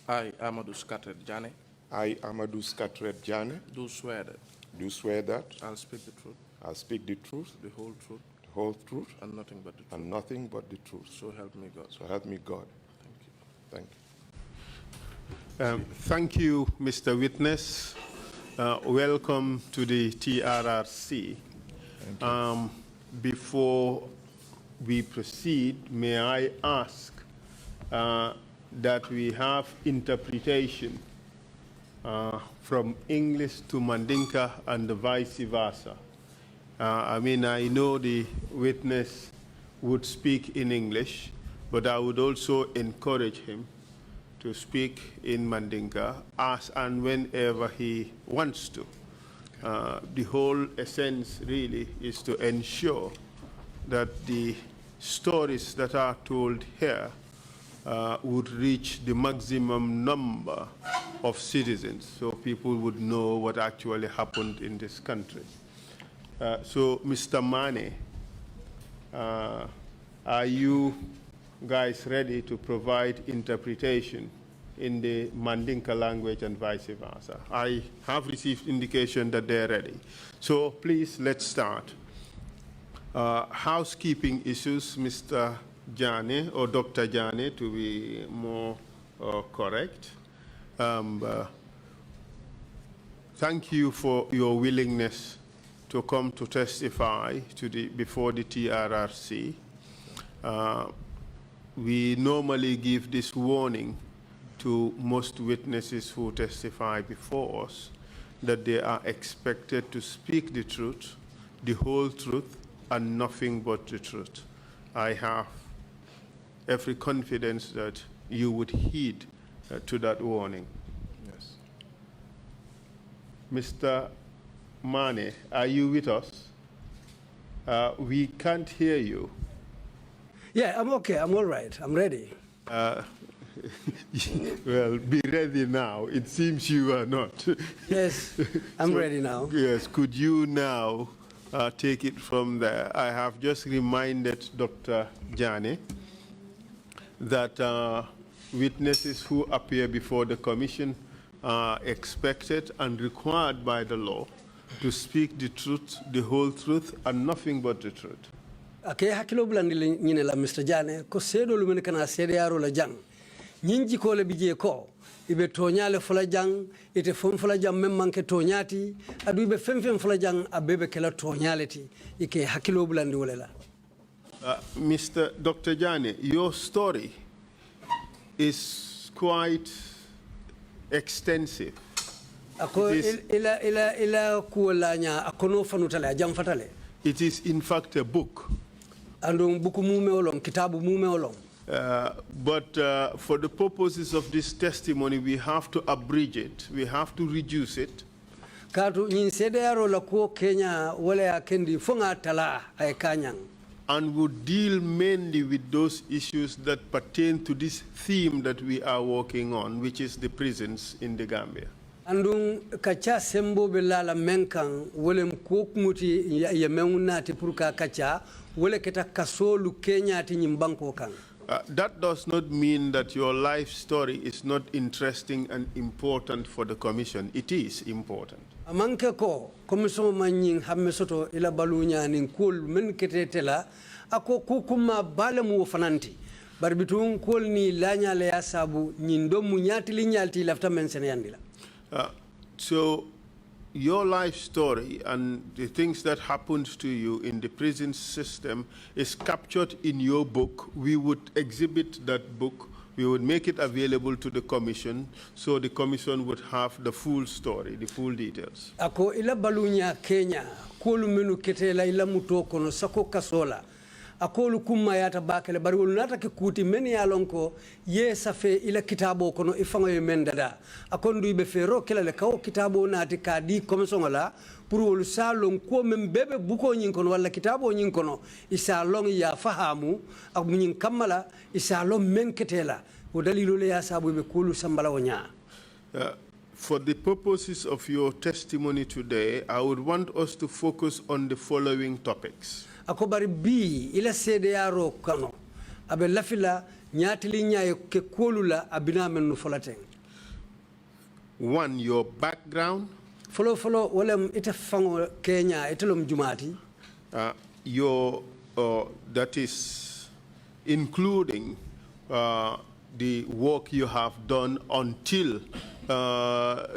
I, Amadou Scattred Janneh. I, Amadou Scattred Janneh. Do swear that. Do swear that. I'll speak the truth. I'll speak the truth. The whole truth. The whole truth. And nothing but the truth. And nothing but the truth. So help me God. So help me God. Thank you. Thank you. Thank you, Mr. Witness. Welcome to the TRRC. Before we proceed, may I ask that we have interpretation from English to Mandinka and vice versa. I mean, I know the witness would speak in English, but I would also encourage him to speak in Mandinka as and whenever he wants to. The whole essence really is to ensure that the stories that are told here would reach the maximum number of citizens, so people would know what actually happened in this country. So, Mr. Mane, are you guys ready to provide interpretation in the Mandinka language and vice versa? I have received indication that they're ready. So please, let's start. Housekeeping issues, Mr. Janneh, or Dr. Janneh to be more correct. Thank you for your willingness to come to testify before the TRRC. We normally give this warning to most witnesses who testify before us that they are expected to speak the truth, the whole truth, and nothing but the truth. I have every confidence that you would heed to that warning. Yes. Mr. Mane, are you with us? We can't hear you. Yeah, I'm okay. I'm all right. I'm ready. Well, be ready now. It seems you are not. Yes, I'm ready now. Yes, could you now take it from there? I have just reminded Dr. Janneh that witnesses who appear before the commission are expected and required by the law to speak the truth, the whole truth, and nothing but the truth. Okay, hakilo bulandi nyine la Mr. Janneh ko sedo lumene kana sedeyaro la jang. Nyinji ko le bije ko ibe toñale fula jang ite fom fula jang mem manke toñati adu ibe fem fula jang abebe kala toñaleti ike hakilo bulandi wolela. Mr. Dr. Janneh, your story is quite extensive. Ako ila kuolanya akono fanutale jam fatale. It is in fact a book. Andong buku mume olong kitabu mume olong. But for the purposes of this testimony, we have to abridge it. We have to reduce it. Katu nyin sedeyaro la ko Kenya wala ya kendi fonga tala ay kanyang. And would deal mainly with those issues that pertain to this theme that we are working on, which is the prisons in the Gambia. Andung kacha sembo belala menkang wolem kokmuti ya meunati purka kacha wole keta kasolu Kenya ti nyimbanko kang. That does not mean that your life story is not interesting and important for the commission. It is important. Amanke ko commission manyin hamme soto ila balunya nin kul men ketetela ako kukuma balemu fananti barbitun kol ni lanya le asabu nyindo munyati linyalti lafta mensen yandila. So your life story and the things that happened to you in the prison system is captured in your book. We would exhibit that book. We would make it available to the commission so the commission would have the full story, the full details. Ako ila balunya Kenya kolu menu ketela ila mutoko no sako kasola. Akolu kuma yata bakele bari wulunata ke kuti meni alonko ye safe ila kitabo kono ifango yemendada akondu ibe fero kila le kawo kitabo nati kadi komisongola pour wolu salon ko membebe buko nyin kono wala kitabo nyin kono isalon ya fahamu ak nyin kamala isalon menketela o dalilu le ya sabu be kulu sambala wonya. For the purposes of your testimony today, I would want us to focus on the following topics. Akobari bi ila sedeyaro kano abe lafila nyatili nyaye ke kolula abina menu folateng. One, your background. Follow, walem ite fango Kenya, itelom jumati. That is including the work you have done until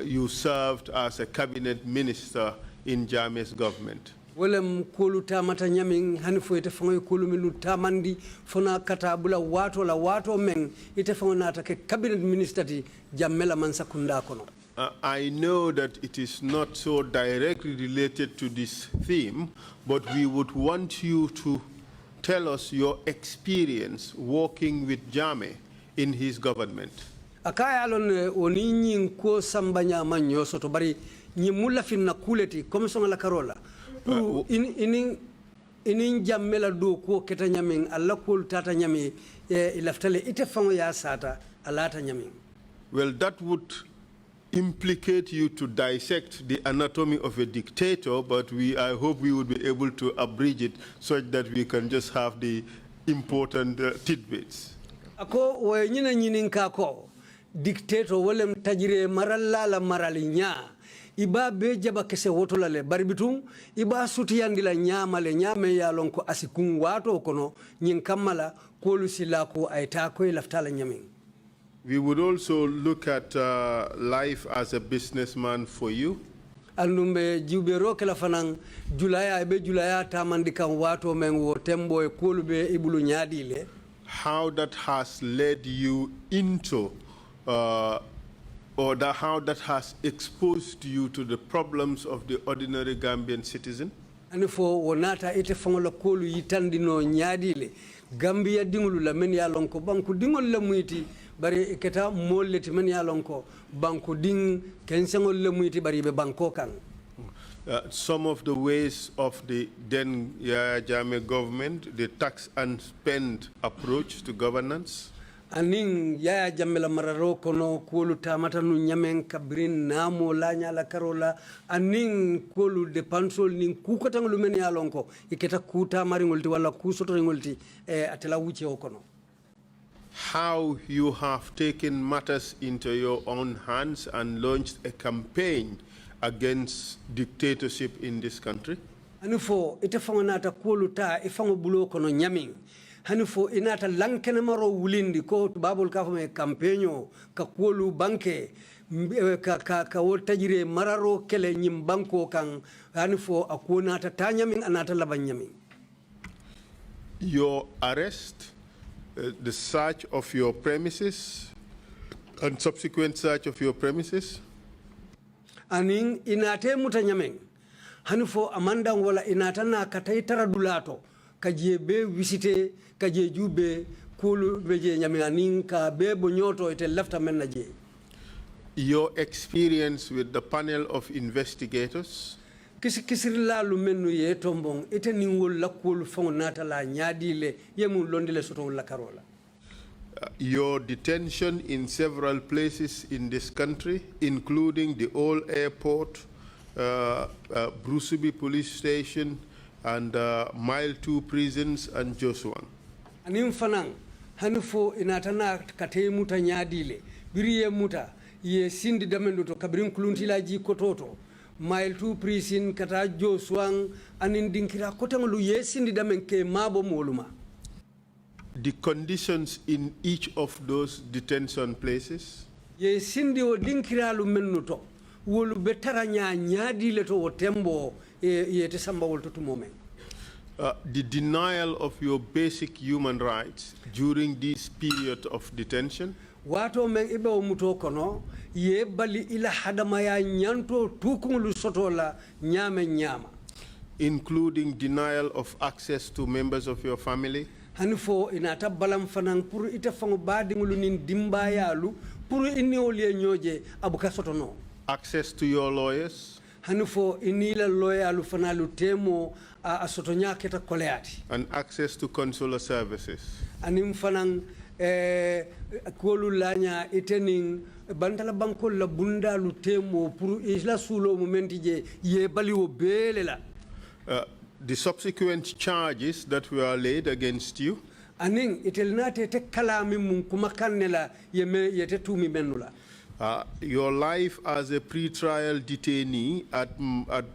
you served as a cabinet minister in Jammeh's government. Wolem kolu tamata nyaming hanifo ite fango kolu milu tamandi fona katabula wato meng ite fango natake cabinet minister ti Jammeh mansa kunda kono. I know that it is not so directly related to this theme, but we would want you to tell us your experience working with Jammeh in his government. Akaya alon oni nyin ko sambanya manyo soto bari nyimula finna kuleti komison la karola. Inin Jammeh la do ko keta nyaming alla ko tata nyami ilaftale ite fango ya sata alata nyaming. Well, that would implicate you to dissect the anatomy of a dictator, but I hope we would be able to abridge it such that we can just have the important tidbits. Ako we nyina kako dictator wolem tajire maralla la maralinya iba be jaba kese wotola le barbitum iba sutiyandila nyama le nyame ya lonko asikun wato kono nyin kamala kolu silako ayta ko laftala nyamin. We would also look at life as a businessman for you. Alnumbe jubero kala fanang julaya be julaya tamandika wato mengo tembo e kolube ibulu nyadile. How that has led you into how that has exposed you to the problems of the ordinary Gambian citizen. Anifo wonata ite fangola kolu yitandino nyadile Gambia dingulu la men ya lonko banku dingol la muiti bari iketa molleti men ya lonko banku ding kensengol la muiti bari be banko kan. Some of the ways of the then Yaya Jammeh government, the tax and spend approach to governance. Aning Yaya Jammeh la mararo kono kolu tamata nu nyamen kabrin namo la nyala karola aning kolu depansol ning kukatangulu men ya lonko iketa kuta maringolti wala kusoto ringolti atela wuche okono. How you have taken matters into your own hands and launched a campaign against dictatorship in this country? Hanufo ite fango nata kolu ta ifango bulo kono nyaming. Hanufo inata lankene maro wulindi ko babul ka fome campaigno ka kolu banke ka wotajire mararo kele nyim banko kan hanufo akunata tanyaming anata labanyaming. Your arrest, the search of your premises, and subsequent search of your premises? Aning inate mutanyaming. Hanufo amanda wala inata na kataitara dulato. Kaje be visite kaje jube kulu beje nyamianing ka be bonyoto ite lefta menaje. Your experience with the panel of investigators? Kisirila lumenu ye tombong ite ningol la kulu fongo nata la nyadile yemu londile soto la karola. Your detention in several places in this country, including the old airport, Brusubi police station, and Mile 2 prisons and Joshua. Anim fanang hanufo inatana kate muta nyadile biriye muta ye sindi damendo to kabrin kuluntila ji kototo Mile 2 prison kata Joshua anin dinkira kotangolu ye sindi damen ke mabo moluma. The conditions in each of those detention places? Ye sindi o dinkira lu mennuto wolu betara nyadile to tembo ye te samba wolto to moment. The denial of your basic human rights during this period of detention? Wato men ibe o muto kono ye bali ila hadama ya nyanto tukungulu sotola nyame nyama. Including denial of access to members of your family? Hanufo inata balam fanang puru ita fango badingulu nin dimbayalu puru inni olie nyoje abuka sotono. Access to your lawyers? Hanufo inila loyalu fanalu temo asotonya keta koleati. And access to consular services? Anim fanang kolu lanya itening bantala banko la bunda lu temo puru isla sulo momenti je ye bali o belela. The subsequent charges that were laid against you? Aning itelnate te kalami mun kumakanela yeme yete tumi menula. Your life as a pre-trial detainee at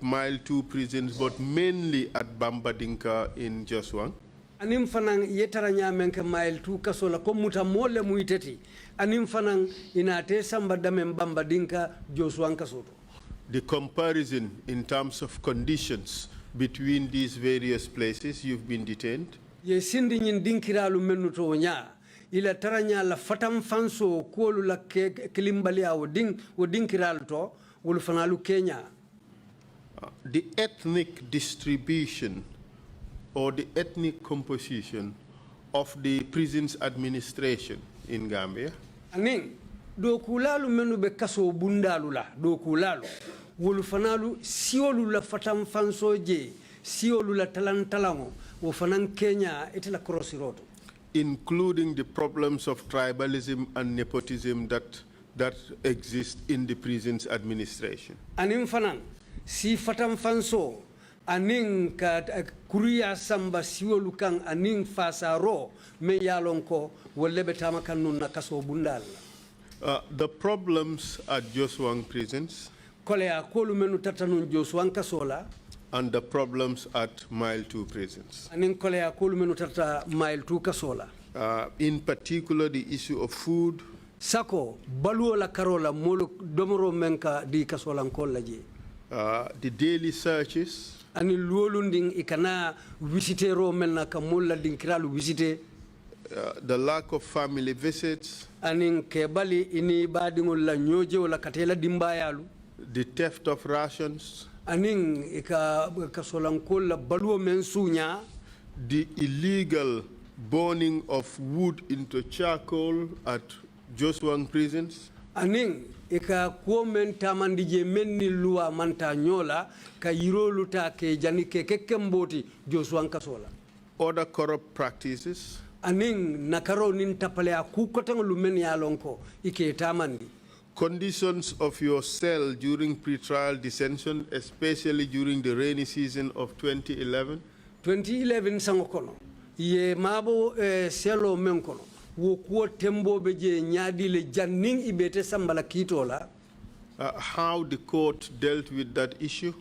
Mile 2 prisons, but mainly at Bambadinka in Joswang. Anim fanang yetara nyamenke Mile 2 kasola ko muta mole muiteti. Anim fanang inate samba dame Bambadinka Joswang kasoto. The comparison in terms of conditions between these various places you've been detained. Ye sindi nyin dinkiralu menuto nya ila taranya la fatam fanso kolu la kilimbalia wo dinkiralu to wol fanalu Kenya. The ethnic distribution or the ethnic composition of the prisons administration in Gambia. Aning do kulalu menu be kaso bundalu la do kulalu wol fanalu siolu la fatam fanso je siolu la talantalango wo fanan Kenya etela crossiroto, including the problems of tribalism and nepotism that exist in the prisons administration. Aning fanan si fatam fanso aning ka kuriya samba siolu kan aning fasaro me yalonko wolle betama kan nun na kaso bundal. The problems at Joswang prisons and the problems at Mile 2 prisons. In particular, the issue of food, Sako baluola karola molo domoro menka di kasolan kollaje. The daily searches, Ani luolunding ikana visitero melna kamulla dinkiralu visite. The lack of family visits, Anin kebali ini badingol la nyoje wala katela dimbayalu. the theft of rations, Aning ika kasolan kolla baluo mensunya. the illegal burning of wood into charcoal at Joswang prisons, Aning ika kuomen tamandije menni luwa manta nyola ka yirolu ta ke janike kekemboti Joswang kasola. other corrupt practices, Aning nakaro nin tapale akukotang lumen yalonko ike tamandi. conditions of your cell during pretrial detention, especially during the rainy season of 2011. 2011 sangokono ye mabo selo menkono wo ko tembo beje nyaadi le janning ibete sambala kitola. How the court dealt with that issue,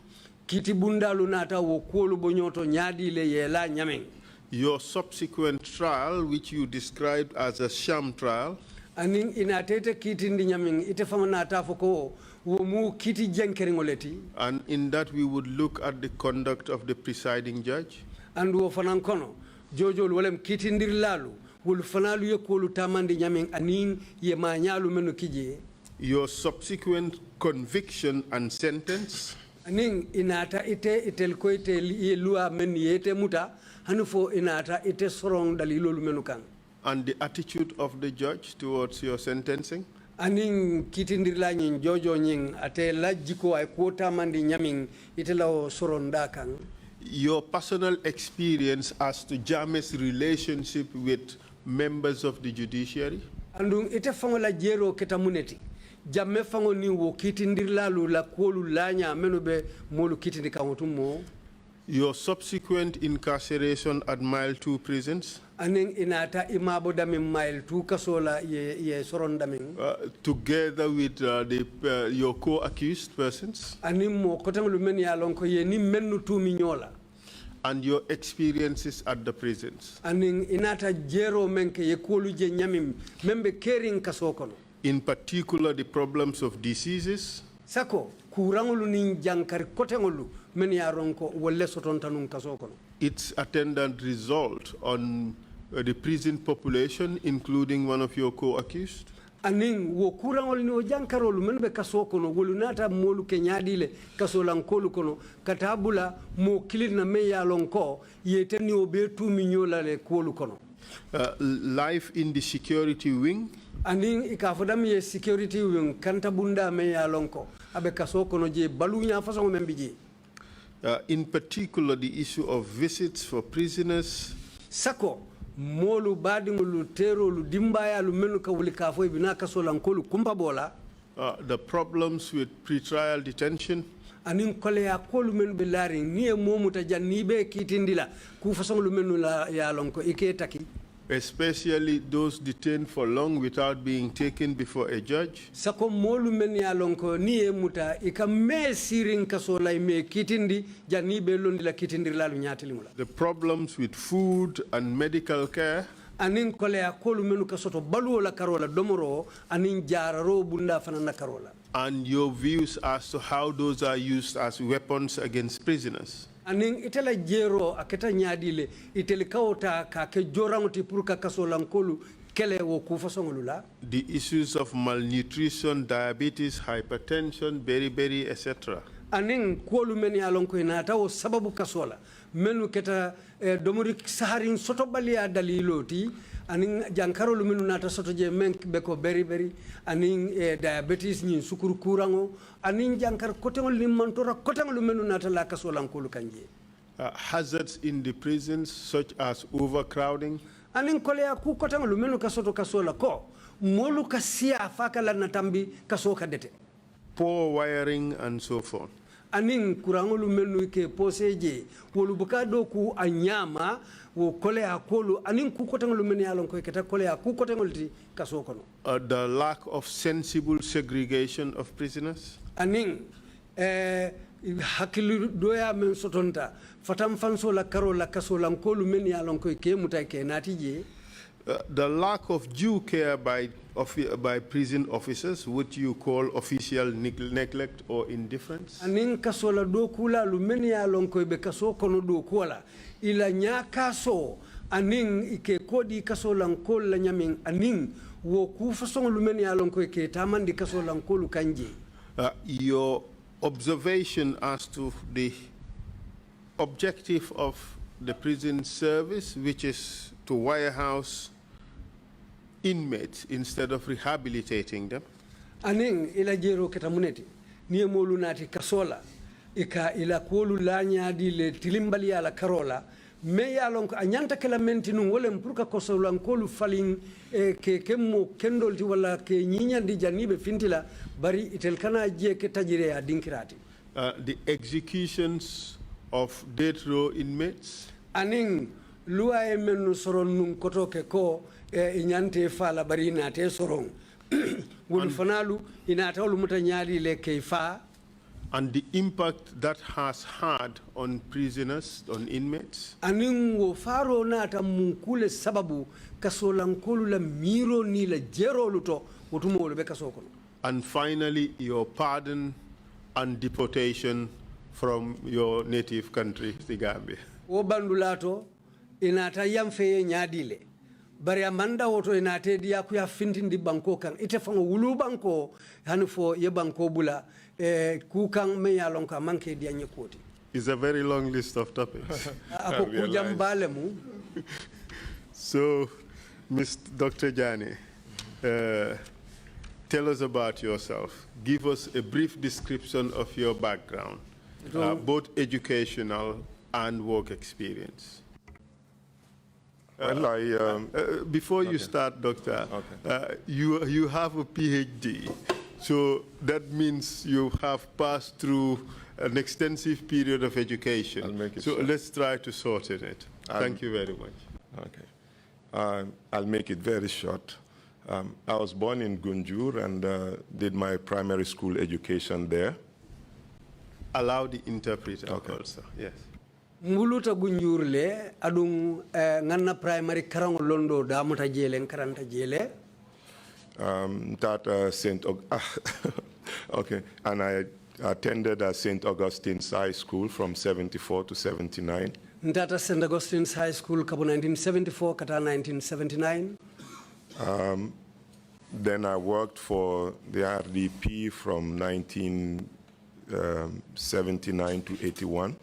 Kiti bundalu nata wo ko bonyoto nyaadi le yela nyameng. your subsequent trial, which you described as a sham trial, Aning inatete kiti ndi nyameng ite famana tafoko wo mu kiti jenkeringoleti. and in that we would look at the conduct of the presiding judge, And wo fanankono jojo wolem kiti ndir lalu wol fanalu ye kolu tamandi nyameng aning ye manyalu menu kije. your subsequent conviction and sentence, Aning inata ite itel koite ye lua men yete muta hanufo inata ite sorong dalilolu menu kan. and the attitude of the judge towards your sentencing. Aning kitindirla nyin jojo nyin ate lajiko ay quota mandi nyaming ite lao soronda kan. Your personal experience as to Jammeh's relationship with members of the judiciary, Andung ite fango la jero keta muneti. Jammeh fango ni wo kitindirla lu la kuolu lanya menube molu kitindi kangotumo. your subsequent incarceration at Mile 2 prisons, Aning inata imabo dami Mile 2 kasola ye sorondaming. together with your co-accused persons, Aning mo kotang lumen ya lonko ye ni menu tu minyola. and your experiences at the prisons. Aning inata jero menke ye kuolu je nyamim membe kering kasokono. In particular, the problems of diseases, Sako kurangulu ni jankari kotengolu men ya ronko wolle sotontanun kasokono. its attendant result on the prison population, including one of your co-accused. Aning wo kurangolu ni o jankarolu men be kasokono wolu nata molu kenyadile kasolankolu kono katabula mo kilina me ya lonko yeteni obetu minyola le kolu kono. Life in the security wing, Aning ikafodam ye security wing kanta bunda me ya lonko abe kasokono je balunya façon membiji. in particular the issue of visits for prisoners, Sako molu badingulu terolu dimbayalu menu ka wuli kafo ibina kasolankolu kumbabola. the problems with pretrial detention, Anin kole ya kolu menu belari niye momu ta jannibe kitindila ku façon lu menu la ya lonko ike taki. especially those detained for long without being taken before a judge. Sako molu men ya lonko ni e muta ika me sirin kasola me kitindi jani be londi la kitindi lalu nyati limula. The problems with food and medical care. Anin kole ya kolu menu kasoto baluo la karola domoro anin jararo bunda fanana karola. And your views as to how those are used as weapons against prisoners. Aning itela jero aketa nyadile iteli kaota ka ke joranguti purka kasola nkolu kele wo kufa songolula. The issues of malnutrition, diabetes, hypertension, beriberi, etc. Aning kolu meni alonko inata o sababu kasola menu keta domori saharin soto balia daliloti aning jankarolu menu nata soto je men beko beriberi aning diabetes nyin sukuru kurango aning jankar kotengol limantora kotengol menu nata la kasola nkolu kanje. Hazards in the prisons such as overcrowding. Aning kole ya ku kotengol menu kasoto kasola ko molu kasia fakala natambi kasoka dete. Poor wiring and so forth. Aning kurangolu menu ke poseje wolu bukado ku anyama wo kole akolu aning ku kotengolu menu yalon ko keta kole ku kotengol ti kasokono. The lack of sensible segregation of prisoners. Aning hakilu doya men sotonta fatam fanso la karola kasola nkolu menu yalon ko ke mutai ke natije. The lack of due care by prison officers, what you call official neglect or indifference. Anin kasola do kula lumeni ya lonko be kaso kono do kula ila nya kaso anin ike kodi kasola nkol la nyamin anin wo ku fason lumeni ya lonko ke tamandi kasola nkolu kanje. Your observation as to the objective of the prison service, which is to wirehouse inmates instead of rehabilitating them. Aning ila jero ketamuneti niye molu nati kasola ika ila kuolu lanya di le tilimbali ala karola me ya lonko anyanta kala mentinu wole mpurka kosola nkolu falling ke kemmo kendolti wala ke nyinya di janibe fintila bari itelkana je ke tajire ya dinkirati. The executions of death row inmates. Aning luwa e menu soron nun koto ke ko inyante fala bari inate soron wulu fanalu inata olu muta nyali le keifa. And the impact that has had on prisoners, on inmates. Aning wo faro nata munkule sababu kasolankolu la miro ni la jero luto wotumo be kasokono. And finally, your pardon and deportation from your native country, the Gambia. Wo bandulato inata yamfeye nyadile bari amanda woto inate dia ku ya fintindi banko kan ite fango wulu banko hanfo ye banko bula ku kan me ya lonka manke dia nyekoti. It's a very long list of topics. Ako kujambale mu. So, Dr. Janneh, tell us about yourself. Give us a brief description of your background, both educational and work experience. Well, before you start, Doctor, you have a PhD, so that means you have passed through an extensive period of education. I'll make it so short. let's try to sort it. Thank you very much. Okay. I'll make it very short. I was born in Gunjur and did my primary school education there. Allow the interpreter also. Yes. Nguluta gunjurle adung nganna primary karang londo da mota jele karanta jele. That okay, and I attended St. Augustine's High School from 74 to 79. Ndata St. Augustine's High School kabo 1974 kata 1979. Then I worked for the RDP from 1979 to 81.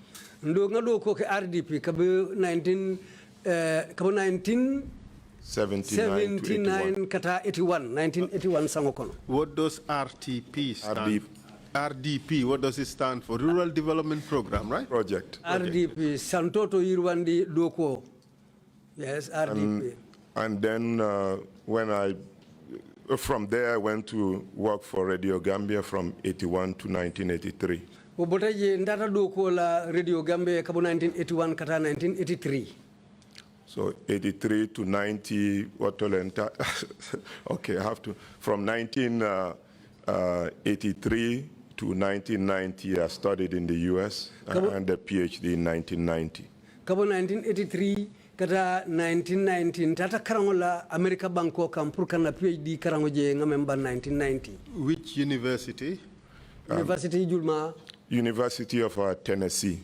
Ndo ngado ko ke RDP kabo 1979 kata 81 1981 sangokono. What does RTP stand for? RDP, what does it stand for? Rural Development Program, right? Project. RDP, Santoto Yirwandi Doko. Yes, RDP. And then from there I went to work for Radio Gambia from 81 to 1983. Obotaje ndata Doko la Radio Gambia kabo 1981 kata 1983. So 83 to 90, what Tolenta? Okay, I have to. From 1983 to 1990, I studied in the U.S. and a PhD in 1990. Kabo 1983 kata 1919 tata karangola America Banko kampur na PhD karango je ngamemba 1990. Which university? University Julma. University of Tennessee.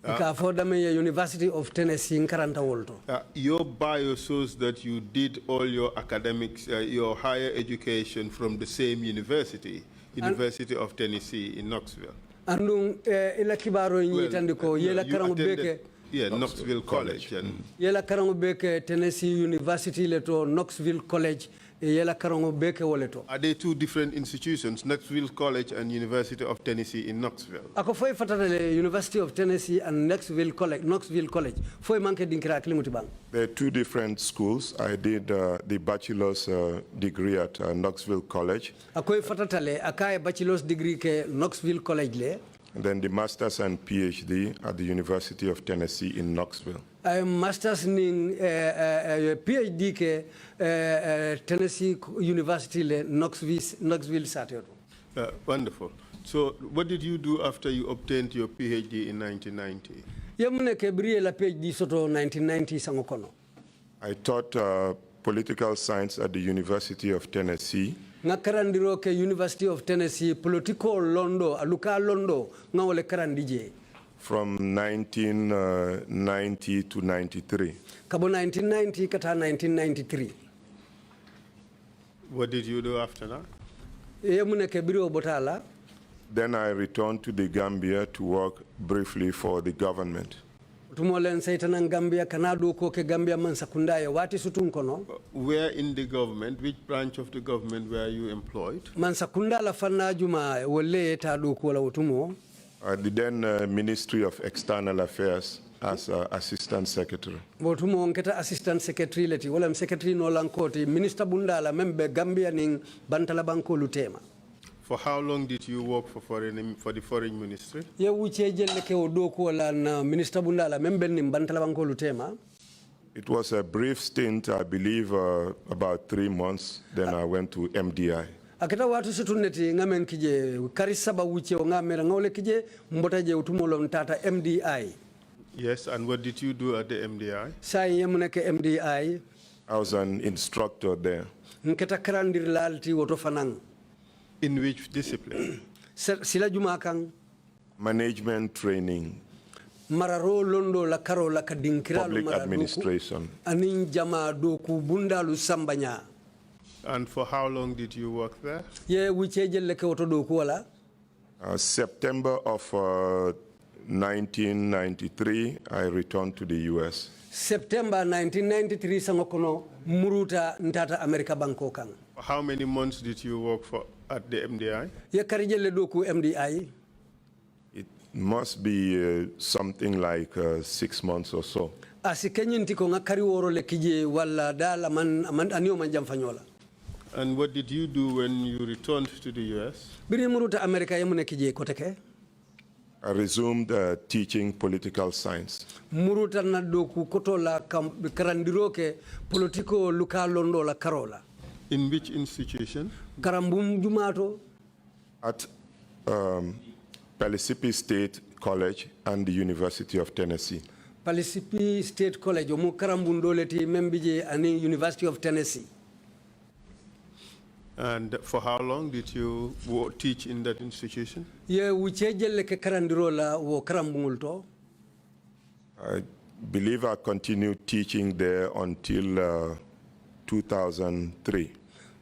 University of Tennessee in Karanta Wolto. Your bio shows that you did all your academics, your higher education from the same university, University of Tennessee in Knoxville. Andung ila kibaro nyitandiko yela karango beke. Yeah, Knoxville College. Yela karango beke Tennessee University leto Knoxville College. Yela karango beke woleto. Are they two different institutions, Knoxville College and University of Tennessee in Knoxville? Ako foi fatale University of Tennessee and Knoxville College. Foi manke dinkira klimuti bang. They're two different schools. I did the bachelor's degree at Knoxville College. Ako fatale akaye bachelor's degree ke Knoxville College le. And then the master's and PhD at the University of Tennessee in Knoxville. Master's in PhD ke Tennessee University le Knoxville Saturday. Wonderful. So what did you do after you obtained your PhD in 1990? Yamune ke brie la PhD soto 1990 sangokono. I taught political science at the University of Tennessee. Nga karandiro ke University of Tennessee political londo aluka londo nga wole karandije. From 1990 to 93. Kabo 1990 kata 1993. What did you do after that? Yamune ke brio botala. Then I returned to the Gambia to work briefly for the government. Tumolen saitanan Gambia kanadu ko ke Gambia man sakundaya wati sutun kono. Where in the government, which branch of the government were you employed? Man sakunda la fanna juma wolle tadu ko la utumo. The then Ministry of External Affairs as Assistant Secretary. Botumo ngeta Assistant Secretary leti wala Secretary no lankoti Minister Bundala membe Gambia ning bantala banko lutema. For how long did you work for the foreign ministry? Ye wuche jelle ke odoko la na Minister Bundala membe ning bantala banko lutema. It was a brief stint, I believe about 3 months. Then I went to MDI. Akita watu situneti ngamen kije karisaba wuche ngamera ngole kije mbota je utumolo ntata MDI. Yes, and what did you do at the MDI? Sai yemune ke MDI. I was an instructor there. Nketa karandir lalti woto fanang. In which discipline? Sila jumakang. Management training. Mararo londo la karo la kadinkira Public administration. Anin jama doku bundalu sambanya. And for how long did you work there? Ye wuche jelle ke woto doku wala. September of 1993, I returned to the U.S. September 1993 sangokono muruta ntata America Banko kang. How many months did you work for at the MDI? Ye karijelle doku MDI. It must be something like 6 months or so. Asi kenyinti ko ngakari woro le kije wala dala man anio man jamfanyola. And what did you do when you returned to the U.S.? Biri muruta America yemune kije koteke. I resumed teaching political science. Muruta na doku koto la karandiroke politiko luka londo la karola. In which institution? Karambum jumato. At Pellissippi State College and the University of Tennessee. Pellissippi State College omu karambundo leti membije ani University of Tennessee. And for how long did you teach in that institution? Ye wuche jelle ke karandirola wo karambungulto. I believe I continued teaching there until 2003.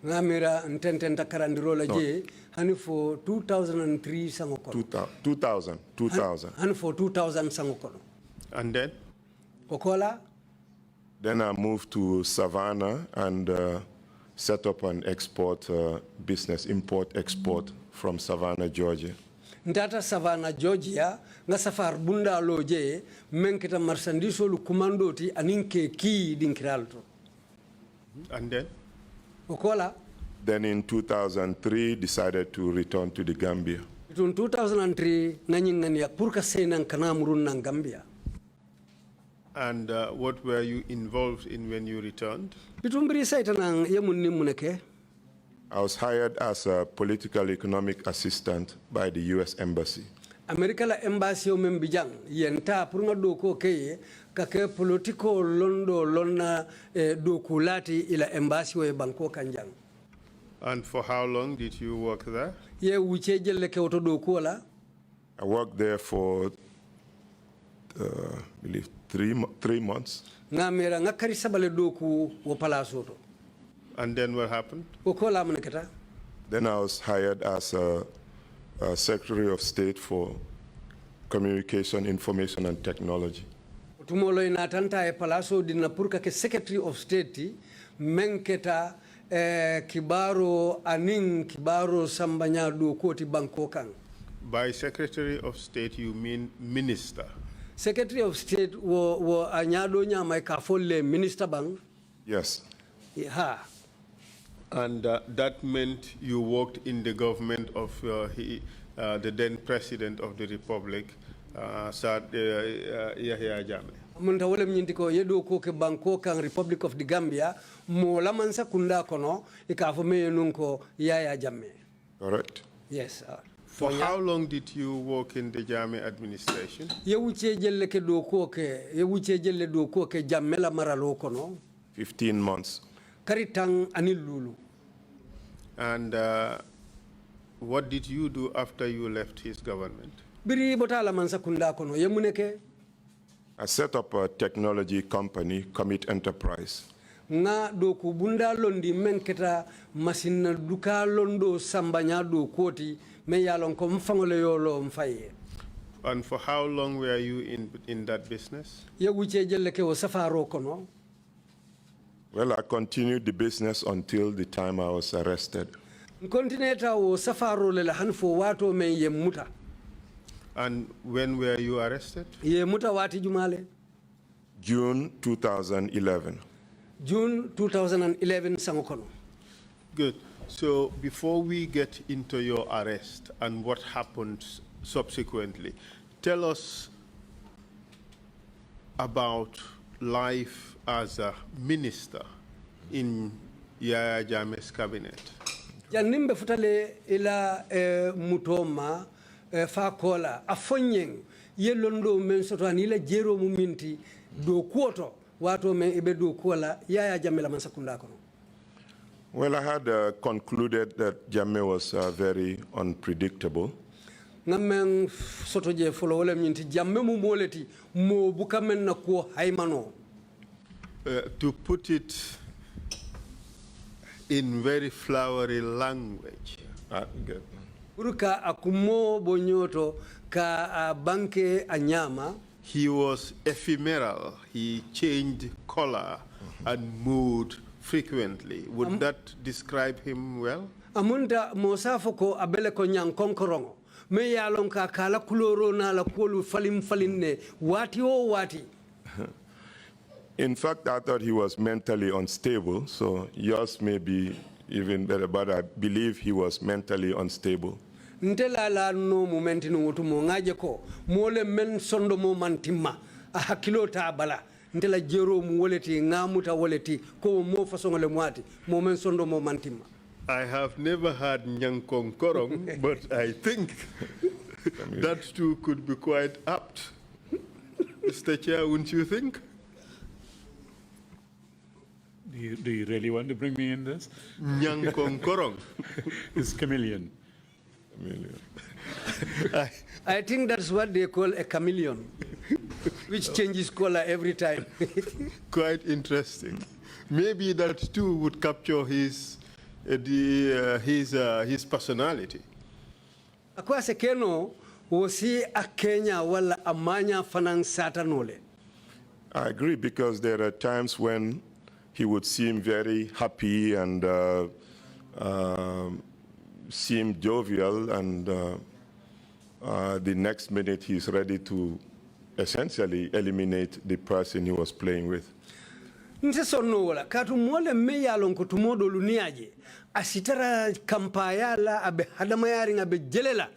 Ngamira ntententa karandirola je hani for 2003 sangokono. 2000. Hani for 2000 sangokono. And then? Kokola. Then I moved to Savannah and set up an export business, import-export from Savannah, Georgia. Ndata Savannah, Georgia, nga safar bunda loje menketa marsandiso lu kumandoti aninke ki dinkiralto. And then? Okola. Then in 2003, decided to return to the Gambia. In 2003, ngani ngani ya purka seinan kana murun nang Gambia. And what were you involved in when you returned? I was hired as a political economic assistant by the U.S. Embassy. America la embassy o membijang yenta purunga doko keye kake political londo lonna dokulati ila embassy o banko kanjang. And for how long did you work there? Ye wuche jelle ke oto dokuala. I worked there for, I believe, 3 months. Ngamera ngakari sabale doku wo palasoto. And then what happened? Okola maneketa. Then I was hired as a Secretary of State for Communication, Information and Technology. Tumolo ina tanta e palaso dina purka ke Secretary of State menketa kibaro aning kibaro sambanya dokoti banko kan. By Secretary of State, you mean minister? Secretary of State wo anyado nyama ikafole minister bang? Yes. Yeah. And that meant you worked in the government of the then President of the Republic, Yahya Jammeh. Munta wole mnyintiko yedo ko ke banko kan Republic of the Gambia mo lamansa kunda kono ikafo me nunko Yahya Jammeh. Correct. Yes. For how long did you work in the Jammeh administration? Yewuche jelle ke doko ke yewuche jelle doko ke Jammeh la maralo kono 15 months. karitang anilulu. And what did you do after you left his government? Biri botala mansa kunda kono yemuneke. I set up a technology company, Commit Enterprise. Nga doku bunda londi menketa masina duka londo sambanya do koti me yalon ko mfangole yolo mfaye. And for how long were you in that business? Yewuche jelle ke o safaro kono. Well, I continued the business until the time I was arrested. Kontineta o safaro le hanfo wato men yemuta. And when were you arrested? Yemuta wati jumale. June 2011. June 2011 sangokono. Good. So before we get into your arrest and what happened subsequently, tell us about life as a minister in Yahya Jammeh's cabinet. Janimbe futale ila mutoma fakola afonyeng yelondo men soto anila jero muminti do kuoto wato men ibe do kola Yahya Jammeh la mansakunda kono. Well, I had concluded that Jammeh was very unpredictable. Ngamen soto je folo wala minti Jammeh mu moleti mo bukamen na ko haymano. To put it in very flowery language, Uruka akumo bonyoto ka banke anyama. He was ephemeral. He changed color and mood frequently. Would that describe him well? Amunda mosafo ko abele ko nyang konkorongo. Me yalon ka kala kuloro na la kolu falim falinne wati o wati. In fact, I thought he was mentally unstable, so yours may be even better, but I believe he was mentally unstable. Ntela la no momenti no tumo ngaje ko mole men sondo mo mantima a hakilo ta bala ntela jero mu woleti ngamuta woleti ko mo fasongole mwati mo men sondo mo mantima. I have never had Nyankong Korong, but I think that too could be quite apt. Mr. Chair, wouldn't you think? Do you really want to bring me in this? Nyankong Korong. It's chameleon. I think that's what they call a chameleon, which changes color every time. Quite interesting. Maybe that too would capture his personality. Akwase keno wosi akenya wala amanya fanan satanole. I agree, because there are times when he would seem very happy and seem jovial, and the next minute he's ready to essentially eliminate the person he was playing with. Nse sonno wala katu mole me yalon ko tumodo luniaje asitara kampayala abe hadamayari abe jelela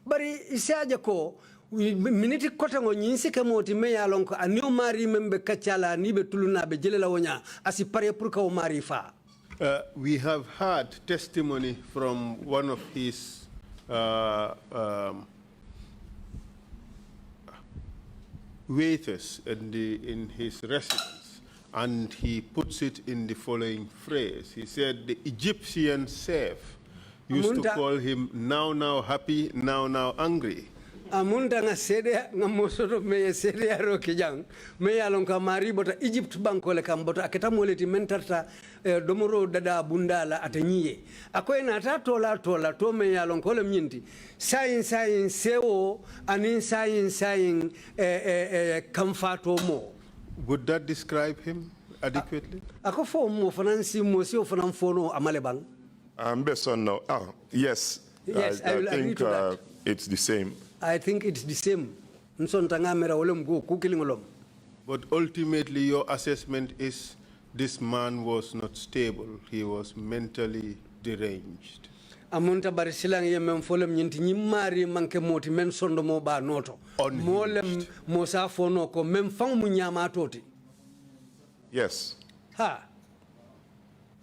bari isaje ko miniti kota ngo nyinsi ke moti me ya lonko anio mari membe kachala ni be tuluna be jelela wonya asi pare pour ka o mari fa. We have had testimony from one of his waiters in his residence, and he puts it in the following phrase. He said the Egyptian chef used to call him now happy, now angry. Amunda nga sede nga mosoto me sede aro kijang me yalon ka mari bota Egypt banko le kam bota aketa moleti mentarta domoro dada bundala atanyiye akoy na ta tola to me yalon ko le nyinti sayin sewo anin sayin kamfato mo. Would that describe him adequately? Ako fo mo fanansi mo si o fanan fono amale bang. No. Yes. Yes, I will agree to that. It's the same. I think it's the same. But ultimately, your assessment is this man was not stable. He was mentally deranged. Amunta barisilang ye men folem nyinti nyimari manke moti men sondo mo ba noto. Molem mosa fono ko men fang mu nyama toti. Yes. Ha.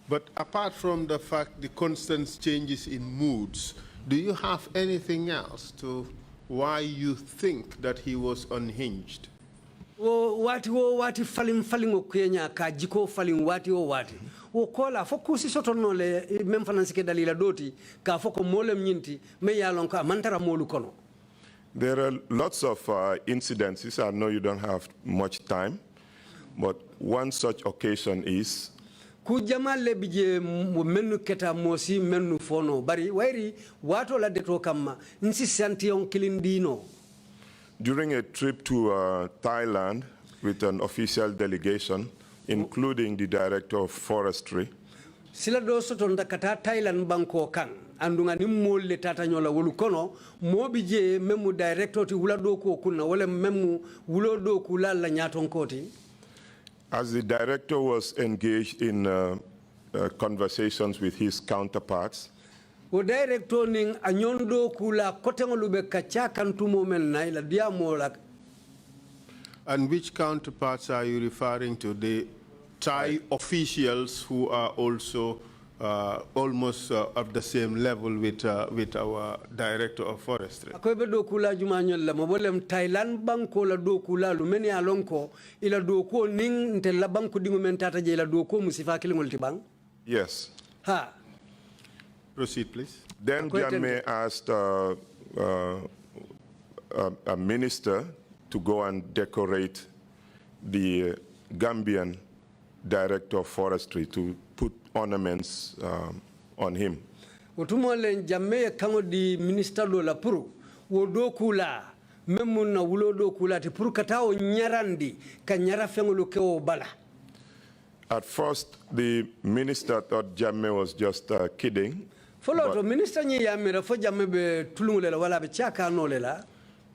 But apart from the fact the constant changes in moods, do you have anything else to why you think that he was unhinged? Wati falling okenya ka jiko falling wati. O kola fokusi soto no le mem fanansike dalila doti ka foko molem nyinti me yalon ka mantara molu kono. There are lots of incidences. I know you don't have much time, but one such occasion is Kujamale bije menu keta mosi menu fono bari wairi wato la deto kama nsi santion kilindino. During a trip to Thailand with an official delegation, including the director of forestry, sila do soto ndakata Thailand banko kan andunga ni molle tata nyola wulu kono mobije memu director ti wula do ko kunna wala memu wulo do kula la nyaton koti. As the director was engaged in conversations with his counterparts, o director ning anyondo kula kotengolube kacha kantumo mel na ila diamola. And which counterparts are you referring to? The Thai officials who are also almost of the same level with our director of forestry. Akobe do kula jumanyol la mobolem Thailand banko la do kula lumeni alonko ila do ko ning ntella banko dingo mentata je la do ko musifa kilingol tibang. Yes. Ha. Proceed, please. Then Janneh asked a minister to go and decorate the Gambian director of forestry to put ornaments on him. Otumole Jammeh kango di minister do la puru wo do kula memu na wulo do kula te puru katao nyarandi ka nyara fengolo ke o bala. At first, the minister thought Janneh was just kidding. Follow to minister ni yamira fo Jammeh be tulungule wala be chaka no lela.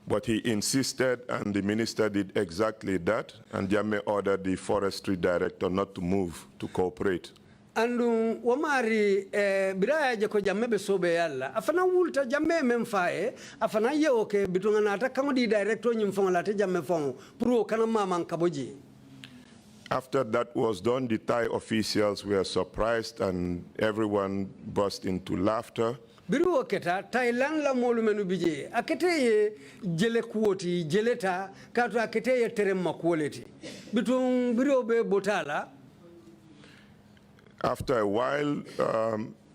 But he insisted, and the minister did exactly that, and Janneh ordered the forestry director not to move, to cooperate. Andu wamari biraya je ko Jammeh be sobe yalla afana wulta Jammeh memfae afana yeoke bitunga nata kango di director nyim fonga te Jammeh fongo pro kana mama kaboji. After that was done, the Thai officials were surprised and everyone burst into laughter. Biru oketa Thailand la molu menu bije akete ye jele kuoti jeleta kato akete ye terema kuoleti bitung biru be botala. After a while,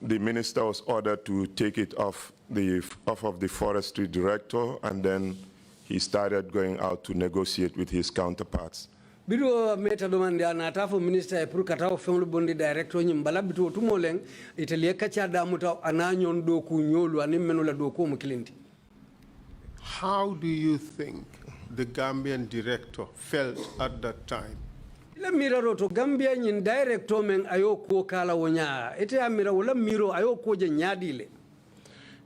the minister was ordered to take it off of the forestry director, and then he started going out to negotiate with his counterparts. Bidu meta domande anata fo minister e pour katao fenglo bondi director nyim bala bitu tumoleng italie kacha damuta ananyon do ku nyolu anim menula do ko mukilindi. How do you think the Gambian director felt at that time? Ila mira roto Gambia nyin director men ayoko kala wonya ete amira wala miro ayoko je nyadile.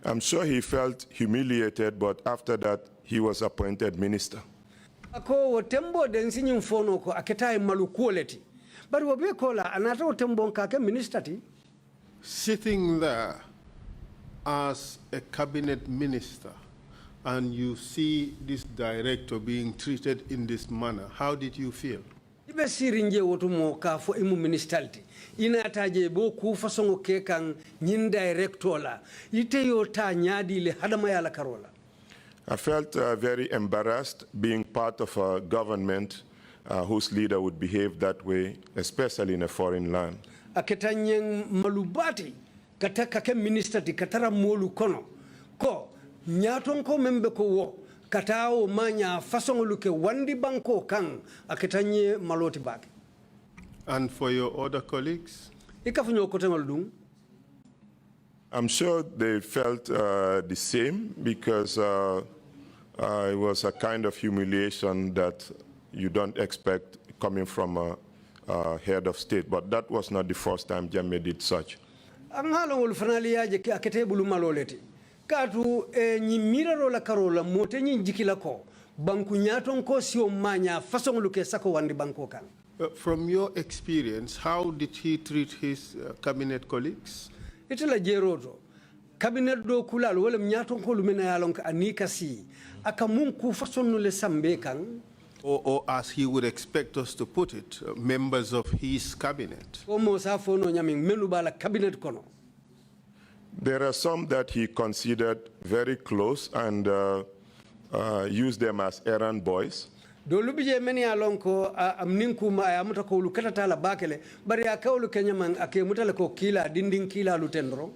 I'm sure he felt humiliated, but after that he was appointed minister. Ako tembo densi nyim fono ko aketa malukuoleti bari wobe kola anata tembo kake minister ti. Sitting there as a cabinet minister, and you see this director being treated in this manner, how did you feel? Ibe sirinje wotu mo ka fo imu ministality ina taje bo ku fasongo ke kan nyin director la ite yo ta nyadi le hadama ya la karola. I felt very embarrassed being part of a government whose leader would behave that way, especially in a foreign land. Aketanyeng malubati kataka ke minister katara molu kono ko nyaton ko membe ko wo katao manya fasongo luke wandi banko kang aketanye maloti baki. And for your other colleagues? Ikafunyo kotengol dung. I'm sure they felt the same because it was a kind of humiliation that you don't expect coming from a head of state. But that was not the first time Jammeh did such. Angalo fanali yaje akete bulu maloleti. Katu nyimira rola karola mote jikila ko banku nyaton ko sio manya fasong luke sako wandi banko kan. From your experience, how did he treat his cabinet colleagues? Itela jeroto cabinet do kulal wala nyaton ko lumena yalon ka anika si akamun ku fasong le sambe kan. Or as he would expect us to put it, members of his cabinet. Omo safo no nyaming menu bala cabinet kono. There are some that he considered very close and used them as errand boys. Do lubije meni alonko amninku ma amuta ko lukata tala bakele bari akawlu kenyamang akemutale ko kila dinding kila lutendro.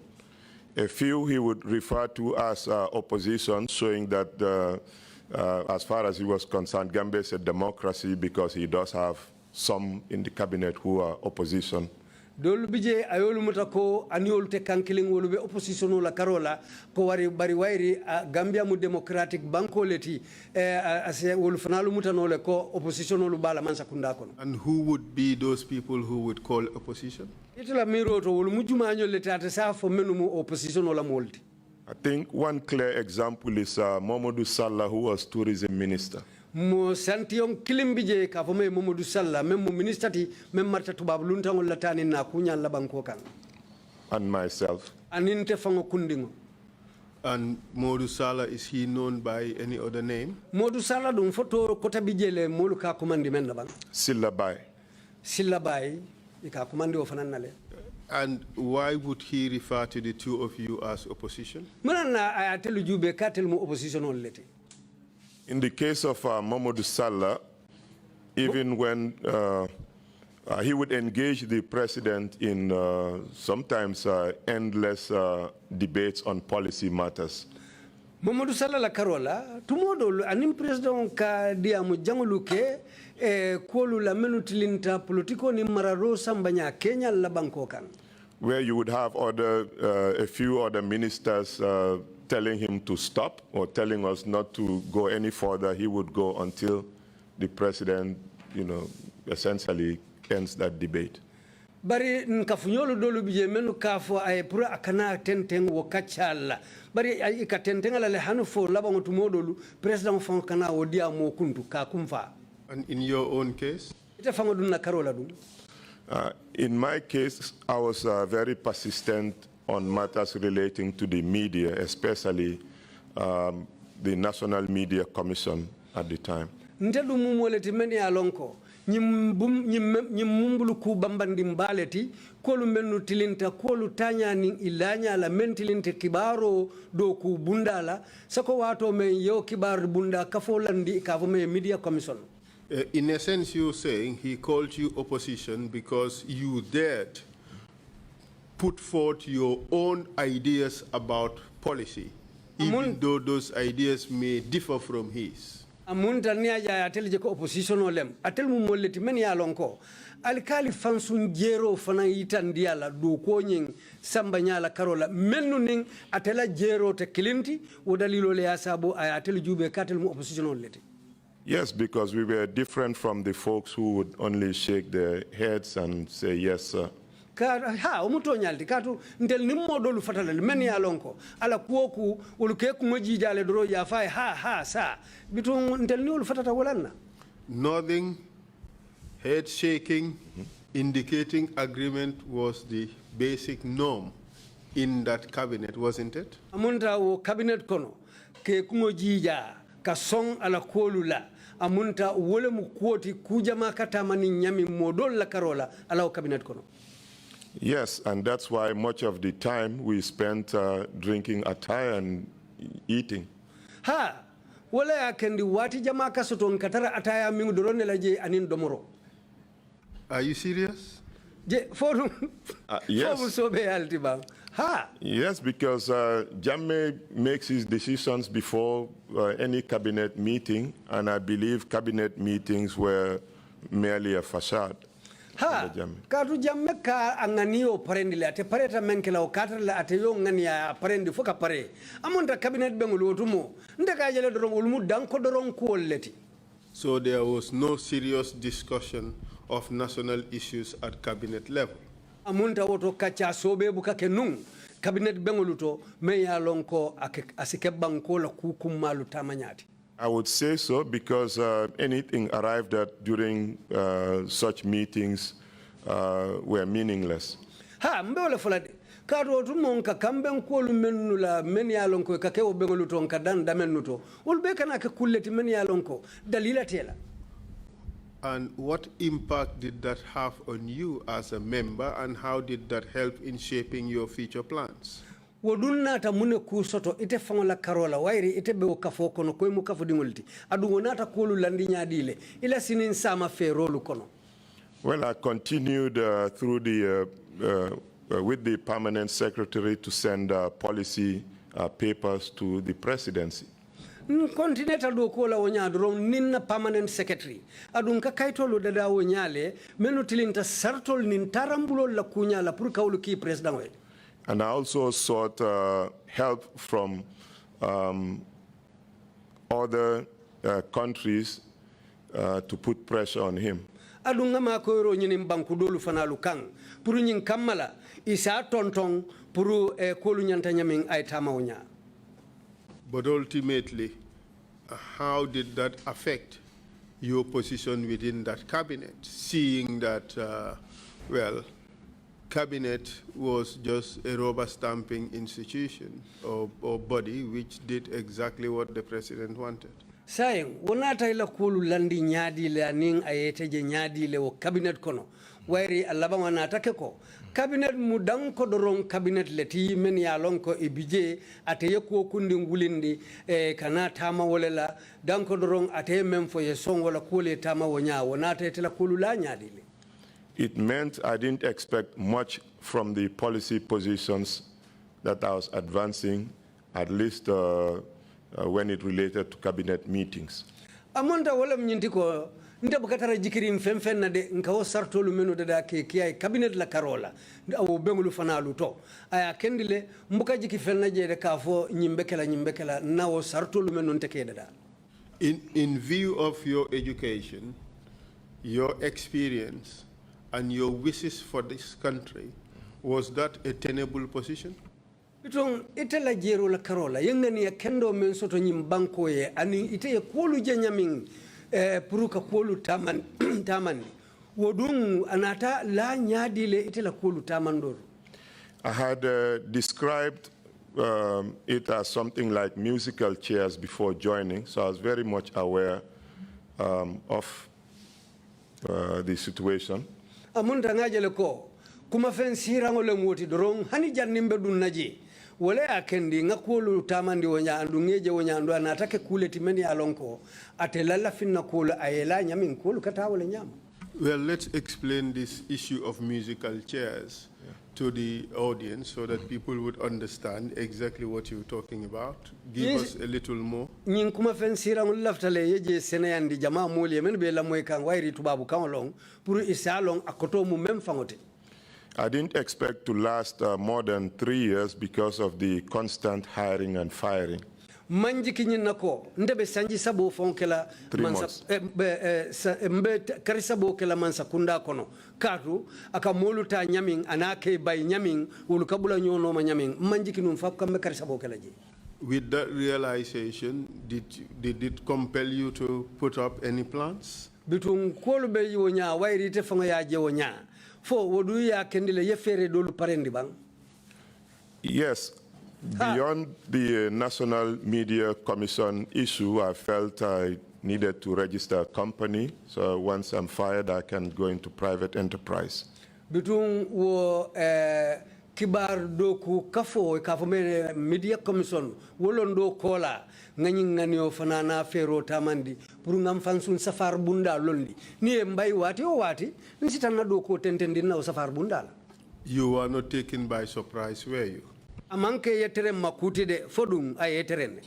A few he would refer to as opposition, showing that as far as he was concerned, Gambia is a democracy because he does have some in the cabinet who are opposition. Dolu bije ayolu mutako aniol te kankiling wolube opposition la karola ko wari bari wairi Gambia mu democratic banko leti ase wolu fanalu mutano le ko opposition lu bala mansa kunda kono. And who would be those people who would call opposition? Itla miro to wolu mujuma anyol leti atasa fo menu mu opposition la molti. I think one clear example is Amadou Scattred, who was tourism minister. Mo santiyon kilimbije ka fo me Amadou Scattred mem mo ministati mem marta tubab luntangol latani na kunya la banko kan. And myself. Aninte fango kundingo. And Amadou Scattred, is he known by any other name? Amadou Scattred dum foto kota bijele molu ka komandi men laban. Sillabai. Sillabai ika komandi o fananale. And why would he refer to the two of you as opposition? In the case of Amadou Scattred, even when he would engage the president in sometimes endless debates on policy matters. Amadou Scattred la karola tumodo anim president ka diamu janguluke kolu la menutilinta politiko ni mararo sambanya Kenya la banko kan. Where you would have a few other ministers telling him to stop or telling us not to go any further, he would go until the president, essentially ends that debate. Bari nkafunyolo dolu bije menu kafo ay pura akana tenteng wo kachala bari ay ka tentengala le hanufo laba ngotumodolu president fon kana wodia mo kuntu ka kumfa. And in your own case? Ita fango dunna karola dum. In my case, I was very persistent on matters relating to the media, especially the National Media Commission at the time. Ntedu mumoleti meni alonko nyimumbulu ku bambandi mbaleti kolu menu tilinta kolu tanya ni ilanya la mentilinte kibaro do ku bundala sako wato me yo kibar bunda kafolandi kavo me media commission. In essence, you're saying he called you opposition because you dared put forth your own ideas about policy, even though those ideas may differ from his. Amunta niya ya atelje ko opposition olem atel mu molleti men ya lonko alkali fansun jero fana yitandiya la do ko nyin samba nyala karola mennu ning atela jero te kilinti o dalilo le asabo ay atel jube katel mu opposition oleti. Yes, because we were different from the folks who would only shake their heads and say yes, sir. Ha umuto nyalti katu ntel nimmo dolu fatale men ya lonko ala kuoku uluke ku moji jale doro ya fay ha sa bitu ntel ni ulu fatata walanna. Nodding, head shaking, indicating agreement was the basic norm in that cabinet, wasn't it? Amunta wo cabinet kono ke kungo jija ka song ala kolula amunta wole mu kuoti kujama katamani nyami modol la karola ala cabinet kono. Yes, and that's why much of the time we spent drinking attire and eating. Ha, wala ya kendi wati jama kasoto nkatara ataya mingu dorone la je anin domoro. Are you serious? Je, forum, yes. forum sobe altiba. Ha. Yes, because Janneh makes his decisions before any cabinet meeting, and I believe cabinet meetings were merely a facade. Ha, katu jamme ka anganiyo parendi le ate pareta menkela o katra le ate yo ngania parendi foka pare amonta cabinet bengulu otumo ndeka jele doron ulmu danko doron ko leti. So there was no serious discussion of national issues at cabinet level. Amunta woto kacha sobe buka kenung cabinet bengulu to me ya lonko asike banko la kukumalu tamanyati. I would say so because anything arrived at during such meetings were meaningless. Ha, mbele fulade. Kado tumonka kamben kolu menula menialonko kakewo bengolu tonka dan damenuto. Ulbeka na ke kulleti menialonko dalila tela. And what impact did that have on you as a member, and how did that help in shaping your future plans? Wodunna ta mune kusoto ite fangola karola wairi ite be okafo kono koy mu kafo dingolti adu wonata kolu landi nyaadile ila sinin sama fe rolu kono. Well, I continued through the with the permanent secretary to send policy papers to the presidency. Continental do kola wonya dron ninna permanent secretary adun ka kaytolu dada wonyale menu tilinta sartol nin tarambulo la kunya la pour kawlu ki president we. And I also sought help from other countries to put pressure on him. Adunga ma ko ro nyin banku dolu fanalu kan pour nyin kamala isa tonton pour kolu nyanta nyamin ay tamawonya. But ultimately, how did that affect your position within that cabinet, seeing that, well, cabinet was just a rubber stamping institution or body which did exactly what the president wanted? Saying, wonata ila kulu landi nyadi le aning ayeteje nyadi le o cabinet kono. Wairi alaba wanatake ko. Cabinet mudanko dorong cabinet leti men ya lonko ibije ateye ko kundi ngulindi kana tama wolela danko dorong ateye memfo ye song wala kule tama wonya wonata etela kulu la nyadile. It meant I didn't expect much from the policy positions that I was advancing, at least when it related to cabinet meetings. Amonda wala mnyintiko nda bukatara jikiri mfemfen na de nkawo sartolu menu dada kia cabinet la karola awo bengulu fanalu to aya kendile mbuka jiki fenna jere kafo nyimbekela nawo sartolu menu nteke dada. In view of your education, your experience, and your wishes for this country, was that a tenable position? Itong itela jero la karola yengani ya kendo men soto nyimbanko ye ani ite ye kolu jenyaming puruka kolu taman wodung anata la nyadile itela kolu tamandor. I had described it as something like musical chairs before joining, so I was very much aware of the situation. Amunda ngajele ko kuma fen sirango le ngoti dorong hani jannimbe dun naji wala akendi ngakulu tamandi wonya andu ngeje wonya andu anatake kule timeni alonko atelala finna kula ayela nyamin kulu katawole nyama. Well, let's explain this issue of musical chairs to the audience so that people would understand exactly what you're talking about. Give us a little more. Nyin kuma fen sirango laftale yeje senayandi jama moli men be la moy kan wairi tubabu kan long pour isalong akoto mu mem fangote. I didn't expect to last more than 3 years because of the constant hiring and firing. Manjiki nako ndebe sanji sabo fonkela 3 months. Mbe karisabo kela mansa kunda kono katu akamoluta nyaming anake bay nyaming ulukabula nyono ma nyaming manjiki num fakka mbe karisabo kela ji. With that realization, did it compel you to put up any plans? Bitung kolu be yonya wairi te fanga ya je wonya fo wodu ya kendile yefere dolu parendi bang. Yes, Beyond the National Media Commission issue, I felt I needed to register a company. So once I'm fired, I can go into private enterprise. Between kibar doku kafo media commission wolondo kola ngani o fanana fero tamandi pour ngam fansun safar bunda londi ni mbay wati o wati nsitana doku tentendi na safar bunda. You were not taken by surprise, were you? Amanke yetere makuti de fodum ay yetere.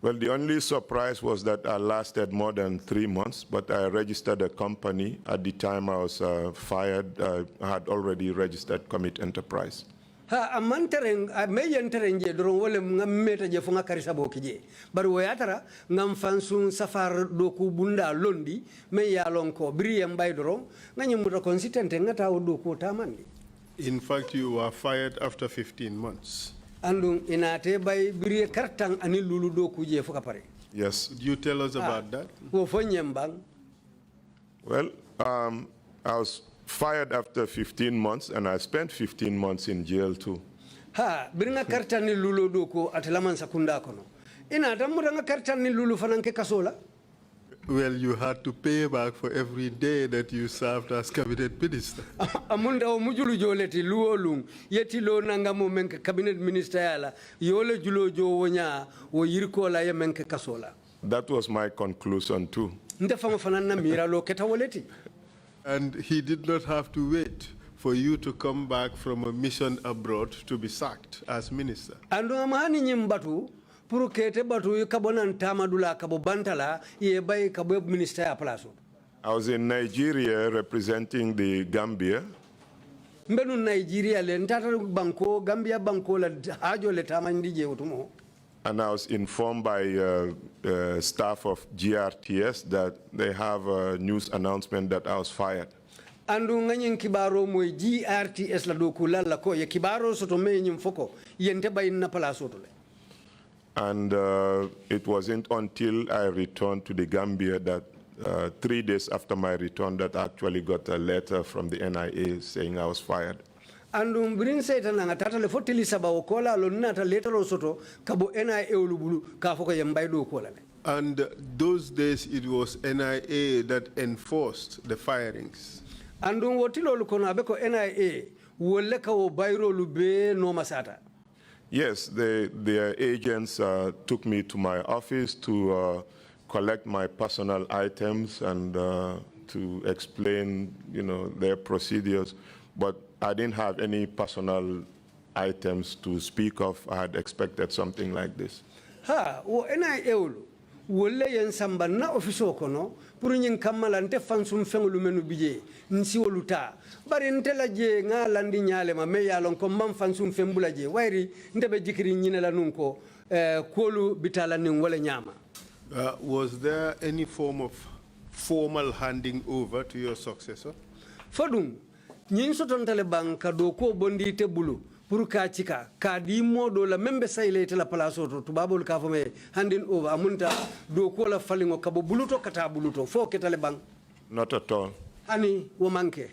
Well, the only surprise was that I lasted more than 3 months, but I registered a company. At the time I was fired, I had already registered Commit Enterprise. Ha amantereng me yenterenje doron wole ngam meta je funga karisa bokije bar woyatara ngam fansun safar doku bunda londi me yalonko briyam bay doron ngani muta consistent ngata doku tamandi. In fact, you were fired after 15 months. Andung inate bay briye kartang ani lulu doku je fuka pare. Yes. Could you tell us about that? Wo fonyembang. Well, I was fired after 15 months, and I spent 15 months in jail too. Ha bringa kartani lulu doku atelaman sakunda kono. Ina tamuranga kartani lulu fananke kasola. Well, you had to pay back for every day that you served as cabinet minister. Amunda o mujulu joleti luolung yeti lo nanga mo menke cabinet minister yala yole julo jo wonya wo yirko la ye menke kasola. That was my conclusion too. Nde fama fanana mira lo keta woleti. And he did not have to wait for you to come back from a mission abroad to be sacked as minister. Ando amani nyimbatu pour kete batu kabonan tamadula kabo bantala ye bay kabo minister ya plaso. I was in Nigeria representing the Gambia. Mbenu Nigeria le ntata banko Gambia banko la hajo le tamandi je utumo. And I was informed by staff of GRTS that they have a news announcement that I was fired. Andu nganyeng kibaro mo GRTS la dokula la ko ye kibaro soto me nyimfoko yente bay na plaso to le. And it wasn't until I returned to the Gambia that 3 days after my return that I actually got a letter from the NIA saying I was fired. And bring Satan and Tata le fotili saba okola lo nata later soto kabo NIA ulubulu kafoko yambaido kola. And those days it was NIA that enforced the firings. And wotilo lukona beko NIA woleka o bairo lube no masata. Yes, their agents took me to my office to collect my personal items and to explain, their procedures. But I didn't have any personal items to speak of. I had expected something like this. Ha, wo NIA ulu. Wolle yen samba na ofiso kono pour nyin kamala nte fansum fengulu menu bije nsi woluta bari nte la je nga landi nyale ma me yalon ko mam fansum fembula je wairi nte be jikiri nyine la nunko kolu bitala nin wala nyama. Was there any form of formal handing over to your successor? Fodum nyin sotontale banka do ko bondi te bulu pour ka chika ka di modo la membe saylete la palaso to babol ka fome handing over amunta do ko la falingo ka bo buluto kata buluto fo ketale bang. Not at all. Hani wo manke.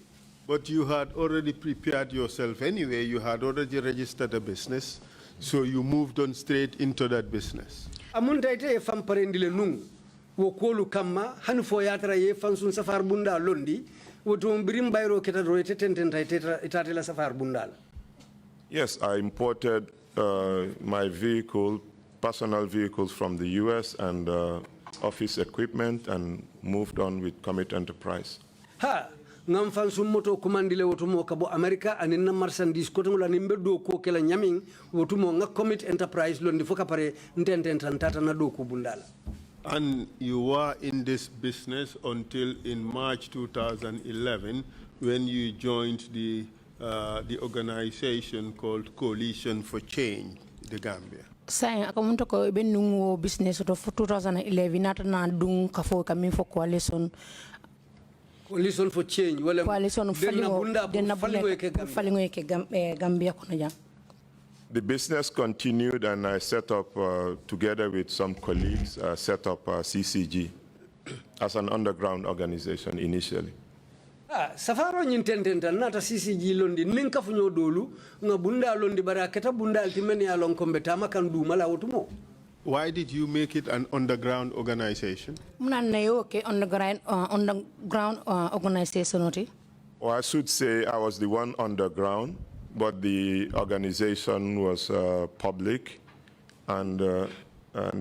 But you had already prepared yourself anyway. You had already registered a business, so you moved on straight into that business. Amunta ite fam parendile nung wo kolu kamma hani fo yatra ye fansun safar bunda londi woto mbirim bayro keta do tetententa itatela safar bundala. Yes, I imported my personal vehicles from the US and office equipment and moved on with Commit Enterprise. Ha, ngam fansun moto kumandile woto mo kabo America aninna marchandise koto la nimbe do ko kela nyaming woto mo nga Commit Enterprise londi foka pare ntenten tata na do ko bundala. And you were in this business until in March 2011 when you joined the organization called Coalition for Change, the Gambia. Saying akamunto ko benungo business to 2011 nata na dung kafo kami for coalition for Change wala coalition falingo ke Gambia kono jang. The business continued, and I set up, together with some colleagues, set up CCG as an underground organization initially. safaro nyin tententa nata sisi ji londi nin kafunyo dolu nga bunda londi bara keta bunda altimeni ya lon kombe tama kan du mala wotumo. Why did you make it an underground organization? Underground organization. Or I should say I was the one underground, but the organization was public, and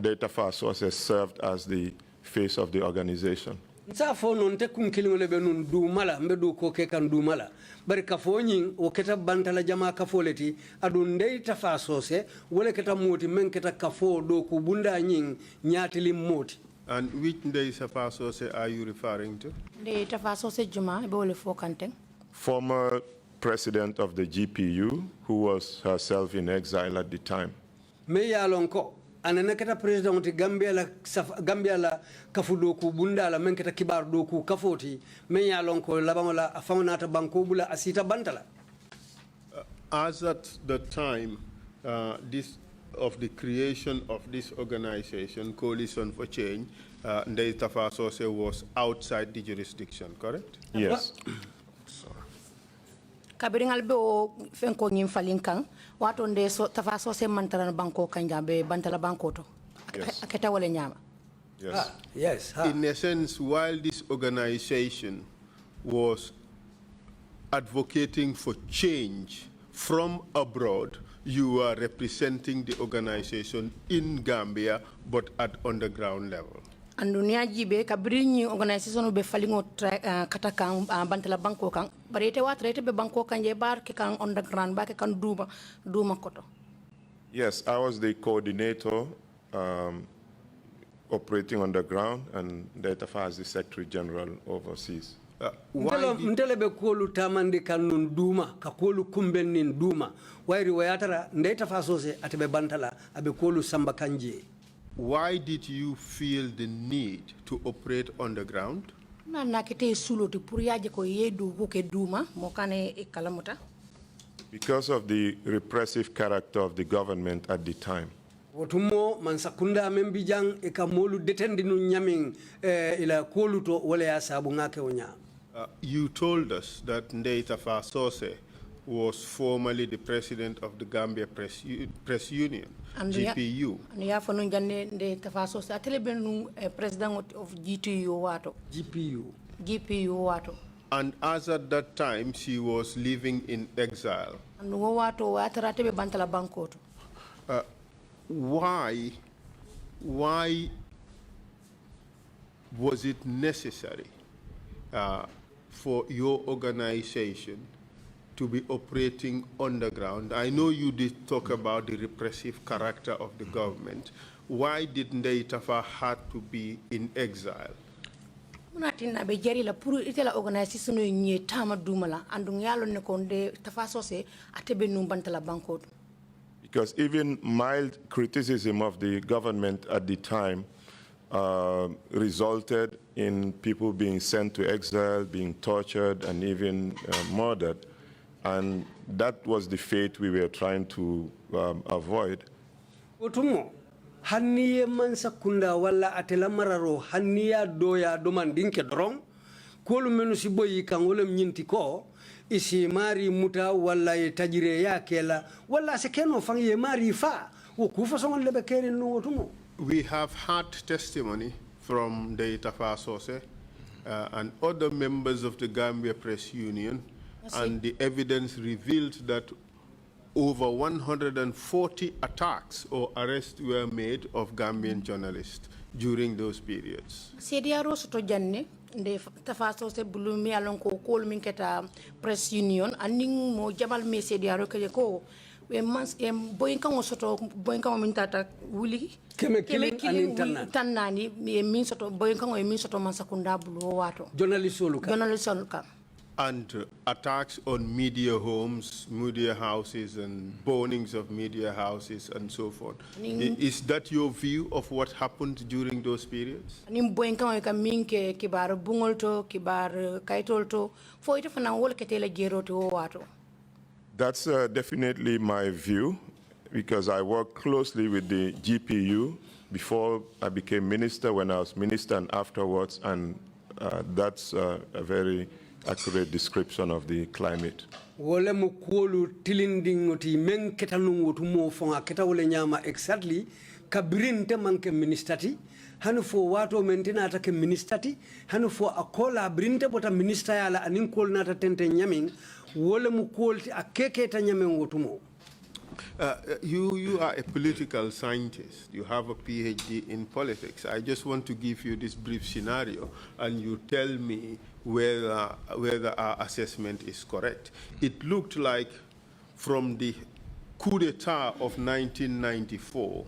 Data Far Sources served as the face of the organization. Nsa fo non te kun kilingole be nun du mala mbedu ko ke kan du mala bari ka fo nyin o keta bantala jama ka foleti adu ndey Tafa Sose wala keta moti men keta ka fo do ko bunda nyin nyatili moti. And which Ndeye Tafa Sose are you referring to? Ndeye Tafa Sose Juma be wole fo kanteng. Former president of the GPU, who was herself in exile at the time. Me ya lonko anana keta president Gambia la kafu doku bunda la men keta kibar doku kafoti men ya lonko labangola afamana ta banko bula asita bantala. As at the time of the creation of this organization, Coalition for Change, Ndeye Tafa Sose was outside the jurisdiction, correct? Yes. Kabiringal be o fenko ngim falinkan wato nde Tafa Sose mantala banko kanja be bantala banko to. Yes. Aketa wale nyama. Yes. Yes. In a sense, while this organization was advocating for change from abroad, you were representing the organization in Gambia, but at underground level. Andunia jibe kabrini organization be falingo kata kan bantala banko kan barete watrete be banko kan je bar ke kan underground ba ke kan duma koto. Yes, I was the coordinator operating underground, and Data Far as the Secretary General overseas. Ndele be kolu tamandi kanun duma ka kolu kumbenin duma wairi wayatara Ndeye Tafa Sose atebe bantala abe kolu samba kanje. Why did you feel the need to operate underground? Na nakete suloti pour yaje ko yedu ko ke duma mo kane e kalamuta. Because of the repressive character of the government at the time. Wotumo mansakunda membijang e kamolu detendi nu nyamin ila kolu to wala ya sabu ngake onya. You told us that Ndeye Tafa Sose was formerly the president of the Gambia Press Union, GPU. And ya fonu jande Ndeye Tafa Sose atele benu president of GTU wato. GPU wato. And as at that time she was living in exile. And wato watara tebe bantala banko to. Why was it necessary for your organization to be operating underground? I know you did talk about the repressive character of the government. Why did Ndeye Tafa had to be in exile? Munatina be jeri la pour itela organisation no nye tama dumala andu yalo ne konde Tafa Sose atebe numbantala banko. Because even mild criticism of the government at the time resulted in people being sent to exile, being tortured, and even murdered. And that was the fate we were trying to avoid. Otumo, hanniye mansa kunda wala atela mararo hanniya doya doman dinke drong kolu menu si boyi kan wala nyinti ko isi mari muta wala tajire yake la wala sekeno fang ye mari fa wo kufa songon lebe kere no otumo. We have had testimony from Ndeye Tafa Sose and other members of the Gambia Press Union, and the evidence revealed that over 140 attacks or arrests were made of Gambian journalists during those periods. Sediaro Soto Janneh Ndeye Tafa Sose bulumi alon ko kol min keta Press Union aning mo jamal me sediaro ke ko we mans boyin kan soto boyin kan min tata wuli keme kilin tanani min soto boyin kan min soto man sakunda bulu wato journalist ka and attacks on media homes, media houses, and burnings of media houses, and so forth. Is that your view of what happened during those periods? That's definitely my view, because I worked closely with the GPU before I became minister, when I was minister, and afterwards, and that's a very accurate description of the climate. Wole mo kuolu tilindingoti men ketanungotu mo fonga keta wole nyama exactly kabirinte manke ministati hanu fo wato mentina atake ministati hanu fo akola brinte bota minister yala anin kol nata tente nyamin wole mo kolti akeke ta nyamen wotumo. You are a political scientist. You have a PhD in politics. I just want to give you this brief scenario, and you tell me whether our assessment is correct. It looked like from the coup d'etat of 1994.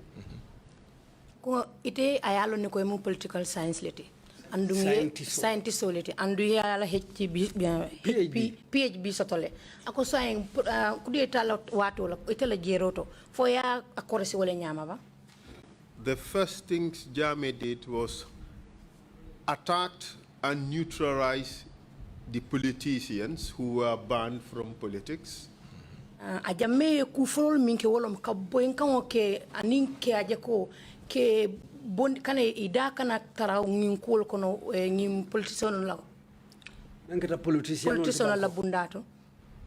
Ite ayalo ne ko mu political science leti. Andu scientist soleti andu yala PhD sotole ako saying coup d'etat la wato la ite la jeroto fo ya akoresi wala nyama ba. The first things Jammeh did was attacked and neutralize the politicians who were banned from politics. A Jammeh ku folol minke wolom ka boyen kan ke anin ke ajeko ke bon kana ida kana tara ngin kol kono ngin politician la Ngata politician la bundato.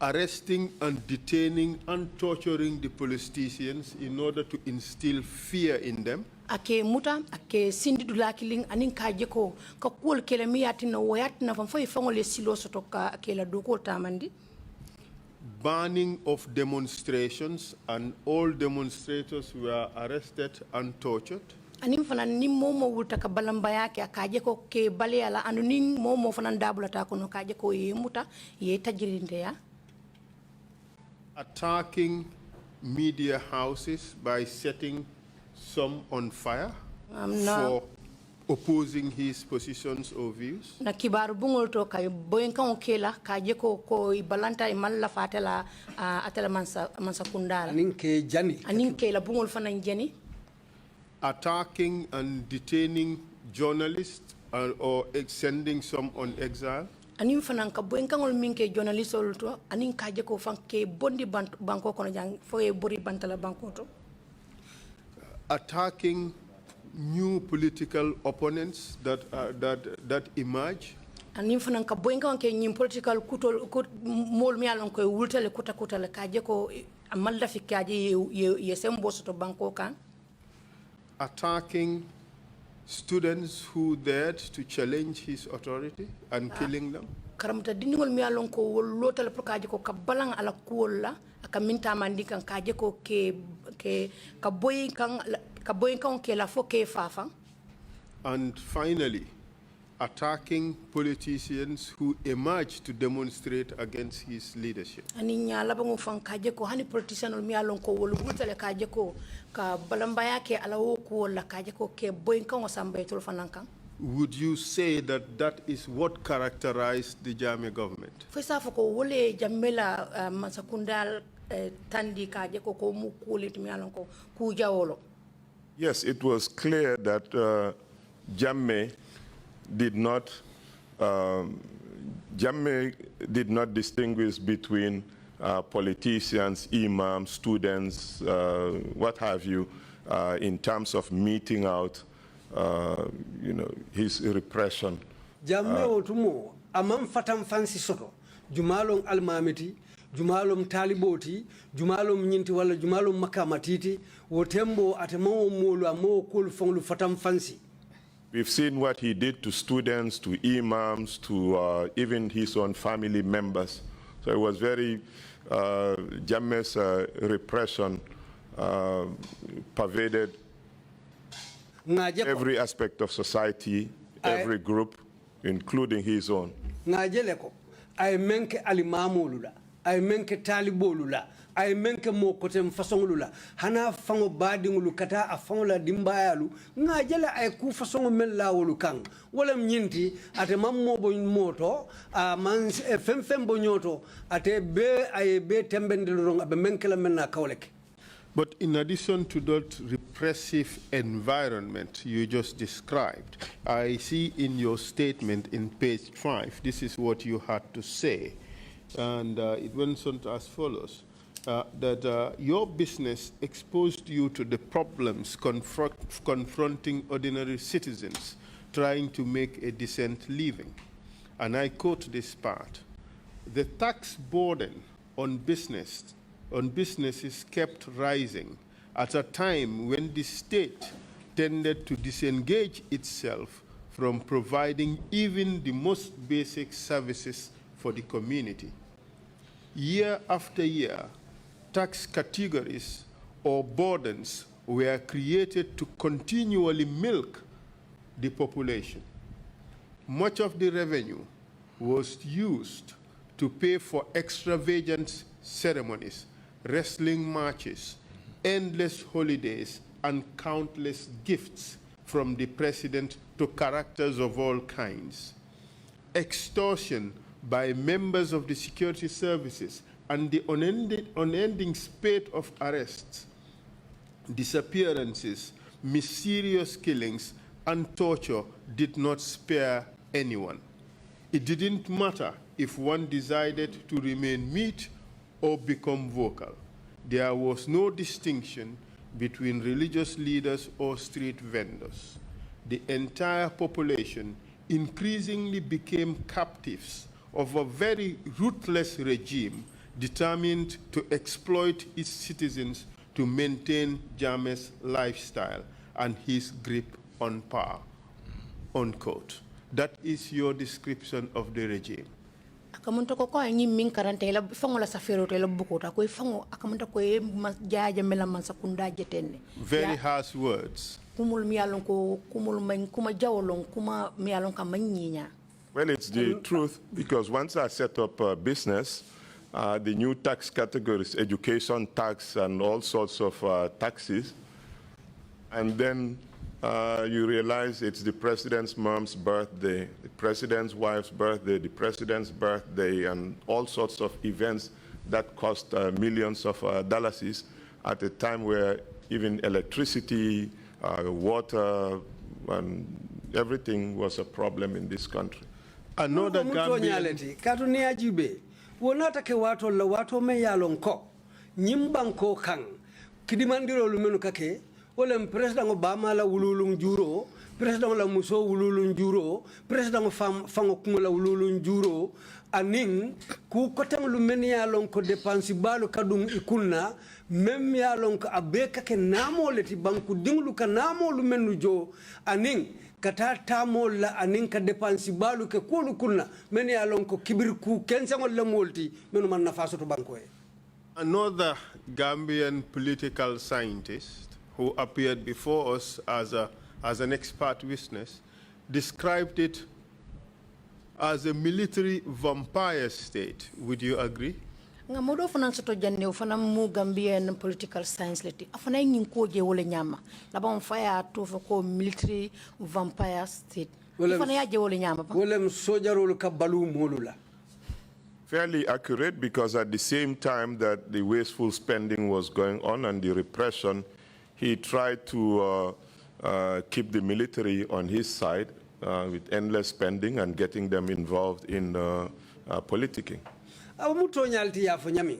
Arresting and detaining and torturing the politicians in order to instill fear in them. Ake muta ake sindi dulakiling anin kaje ko ka kol kele miyati na wayat na fam foy fangole silo soto ka ake la doko tamandi. Banning of demonstrations, and all demonstrators were arrested and tortured. Anin fana ni momo wulta ka balamba yake akaje ko ke baleala anu ni momo fana dabula ta kono kaje ko ye muta ye tajirinde ya. Attacking media houses by setting some on fire for opposing his positions or views. Na kibaru bungol to kay boyen kan kela kaje ko balanta e malla fatela atela mansa kundala. Anin ke la bungol fana jeni. Attacking and detaining journalists or sending some on exile. Anin fanan ka boyen kan minke journalist to anin kaje ko fanke bondi banko kono jang foye bori bantala banko to. Attacking new political opponents that emerge. Anin fanan ka boyen kan ke nyim political kutol mol mi alon ko wultale kuta le kaje ko amalda fikaje ye sembo soto banko kan. Attacking students who dared to challenge his authority and killing them. Karamta diningol mi alon ko lotal pour kaje ko kabalang ala kuola aka minta mandi kan kaje ko ke ka boy kan ke la fo ke fafa. And finally, attacking politicians who emerged to demonstrate against his leadership. Ani nyala bango fan kaje ko hani politician mi alon ko wol gutale kaje ko ka balamba yake ala wo ko la kaje ko ke boy kan wasamba tol fanan kan. Would you say that is what characterized the Jammeh government? Fesa fo ko wole jammela masakundal tandi kaje ko mu kulit mi alon ko ku jawolo. Yes, it was clear that Jammeh did not distinguish between politicians, imams, students, what have you, in terms of meting out, his repression. Jammeh otumo amam fatam fansi soto jumalong almamiti jumalom taliboti jumalom nyinti wala jumalom makamatiti wotembo atemo molu amo kul fonglu fatam fansi. We've seen what he did to students, to imams, to even his own family members. So it was very, Jammeh's repression pervaded every aspect of society, every group, including his own. Ngajeleko, ay menke alimamulula, ay menke talibolula, ay menke mo kote mfasongulula, hana fango badingulu kata afangola dimbayalu, ngajele ay ku fasongo mella wolu kang, wala mnyinti, ate mammo bo moto, man femfem bo nyoto, ate be ay be tembendelurong abe menke la menna kawleke. But in addition to that repressive environment you just described, I see in your statement in page 5, this is what you had to say. And it went on as follows, that your business exposed you to the problems confronting ordinary citizens trying to make a decent living. and I quote this part: "The tax burden on businesses kept rising at a time when the state tended to disengage itself from providing even the most basic services for the community. Year after year, tax categories or burdens were created to continually milk the population. Much of the revenue was used to pay for extravagant ceremonies, wrestling matches, endless holidays, and countless gifts from the president to characters of all kinds. Extortion by members of the security services and the unending spate of arrests, disappearances, mysterious killings, and torture did not spare anyone. It didn't matter if one decided to remain mute or become vocal. There was no distinction between religious leaders or street vendors. The entire population increasingly became captives of a very ruthless regime determined to exploit its citizens to maintain Jammeh's lifestyle and his grip on power," unquote. That is your description of the regime. Akamunta ko ngi min karante la fango la safero te la bukuta ko fango akamunta ko jaaja mela man sakunda jetenne. Very harsh words. Kumul mi yalon ko kumul man kuma jawlon kuma mi yalon ka manyinya. Well, it's the truth, because once I set up a business, the new tax categories, education tax and all sorts of taxes, and then you realize it's the president's mom's birthday, the president's wife's birthday, the president's birthday, and all sorts of events that cost millions of dollars at a time where even electricity, water, and everything was a problem in this country. Another Gambian... Katuni ajibe, wonata ke wato la wato me yalon ko, nyimbanko kang, kidimandiro lumenu kake, Olem President Obama la wululung juro, President la muso wululung juro, President fango kumula wululung juro, aning ku kotang lumeni ya long ko depansi balu kadung ikunna, mem ya long ko abeka ke namo leti banku dinglu ka namo lumenu jo, aning kata tamo la aning ka depansi balu ke kulu kunna, meni ya long ko kibir ku kensangol la molti, menu man nafaso to banko e. Another Gambian political scientist who appeared before us as an expert witness, described it as a military vampire state. Would you agree? Nga modo fana soto janne fana mu Gambian political science leti afana ngi ko je wole nyama la ba on faya to ko military vampire state fana ya je wole nyama ba wolem sojarul ka balu molula. Fairly accurate, because at the same time that the wasteful spending was going on and the repression, he tried to keep the military on his side with endless spending and getting them involved in politicking. Amuto nyalti ya fanyami.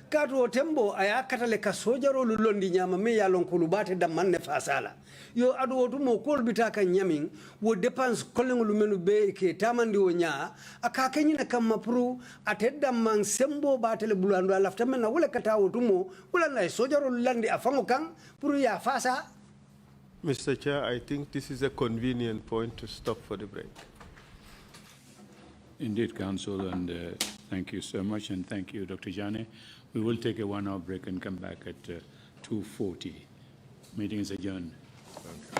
Katu tembo ayakatale ka sojaro lulondi nyama me ya lonkulubate da manne fasala. Yo adu otumo kol bitaka nyamin wo dépense kolengo lumenu be ke tamandi wo nya akake nyina kama pru atedda man sembo batele bulando alafta mena wala kata otumo wala na sojaro lulandi afango kan pru ya fasa. Mr. Chair, I think this is a convenient point to stop for the break. Indeed, Council, and thank you so much, and thank you, Dr. Janneh. We will take a 1-hour break and come back at 2:40. Meeting is adjourned. Okay.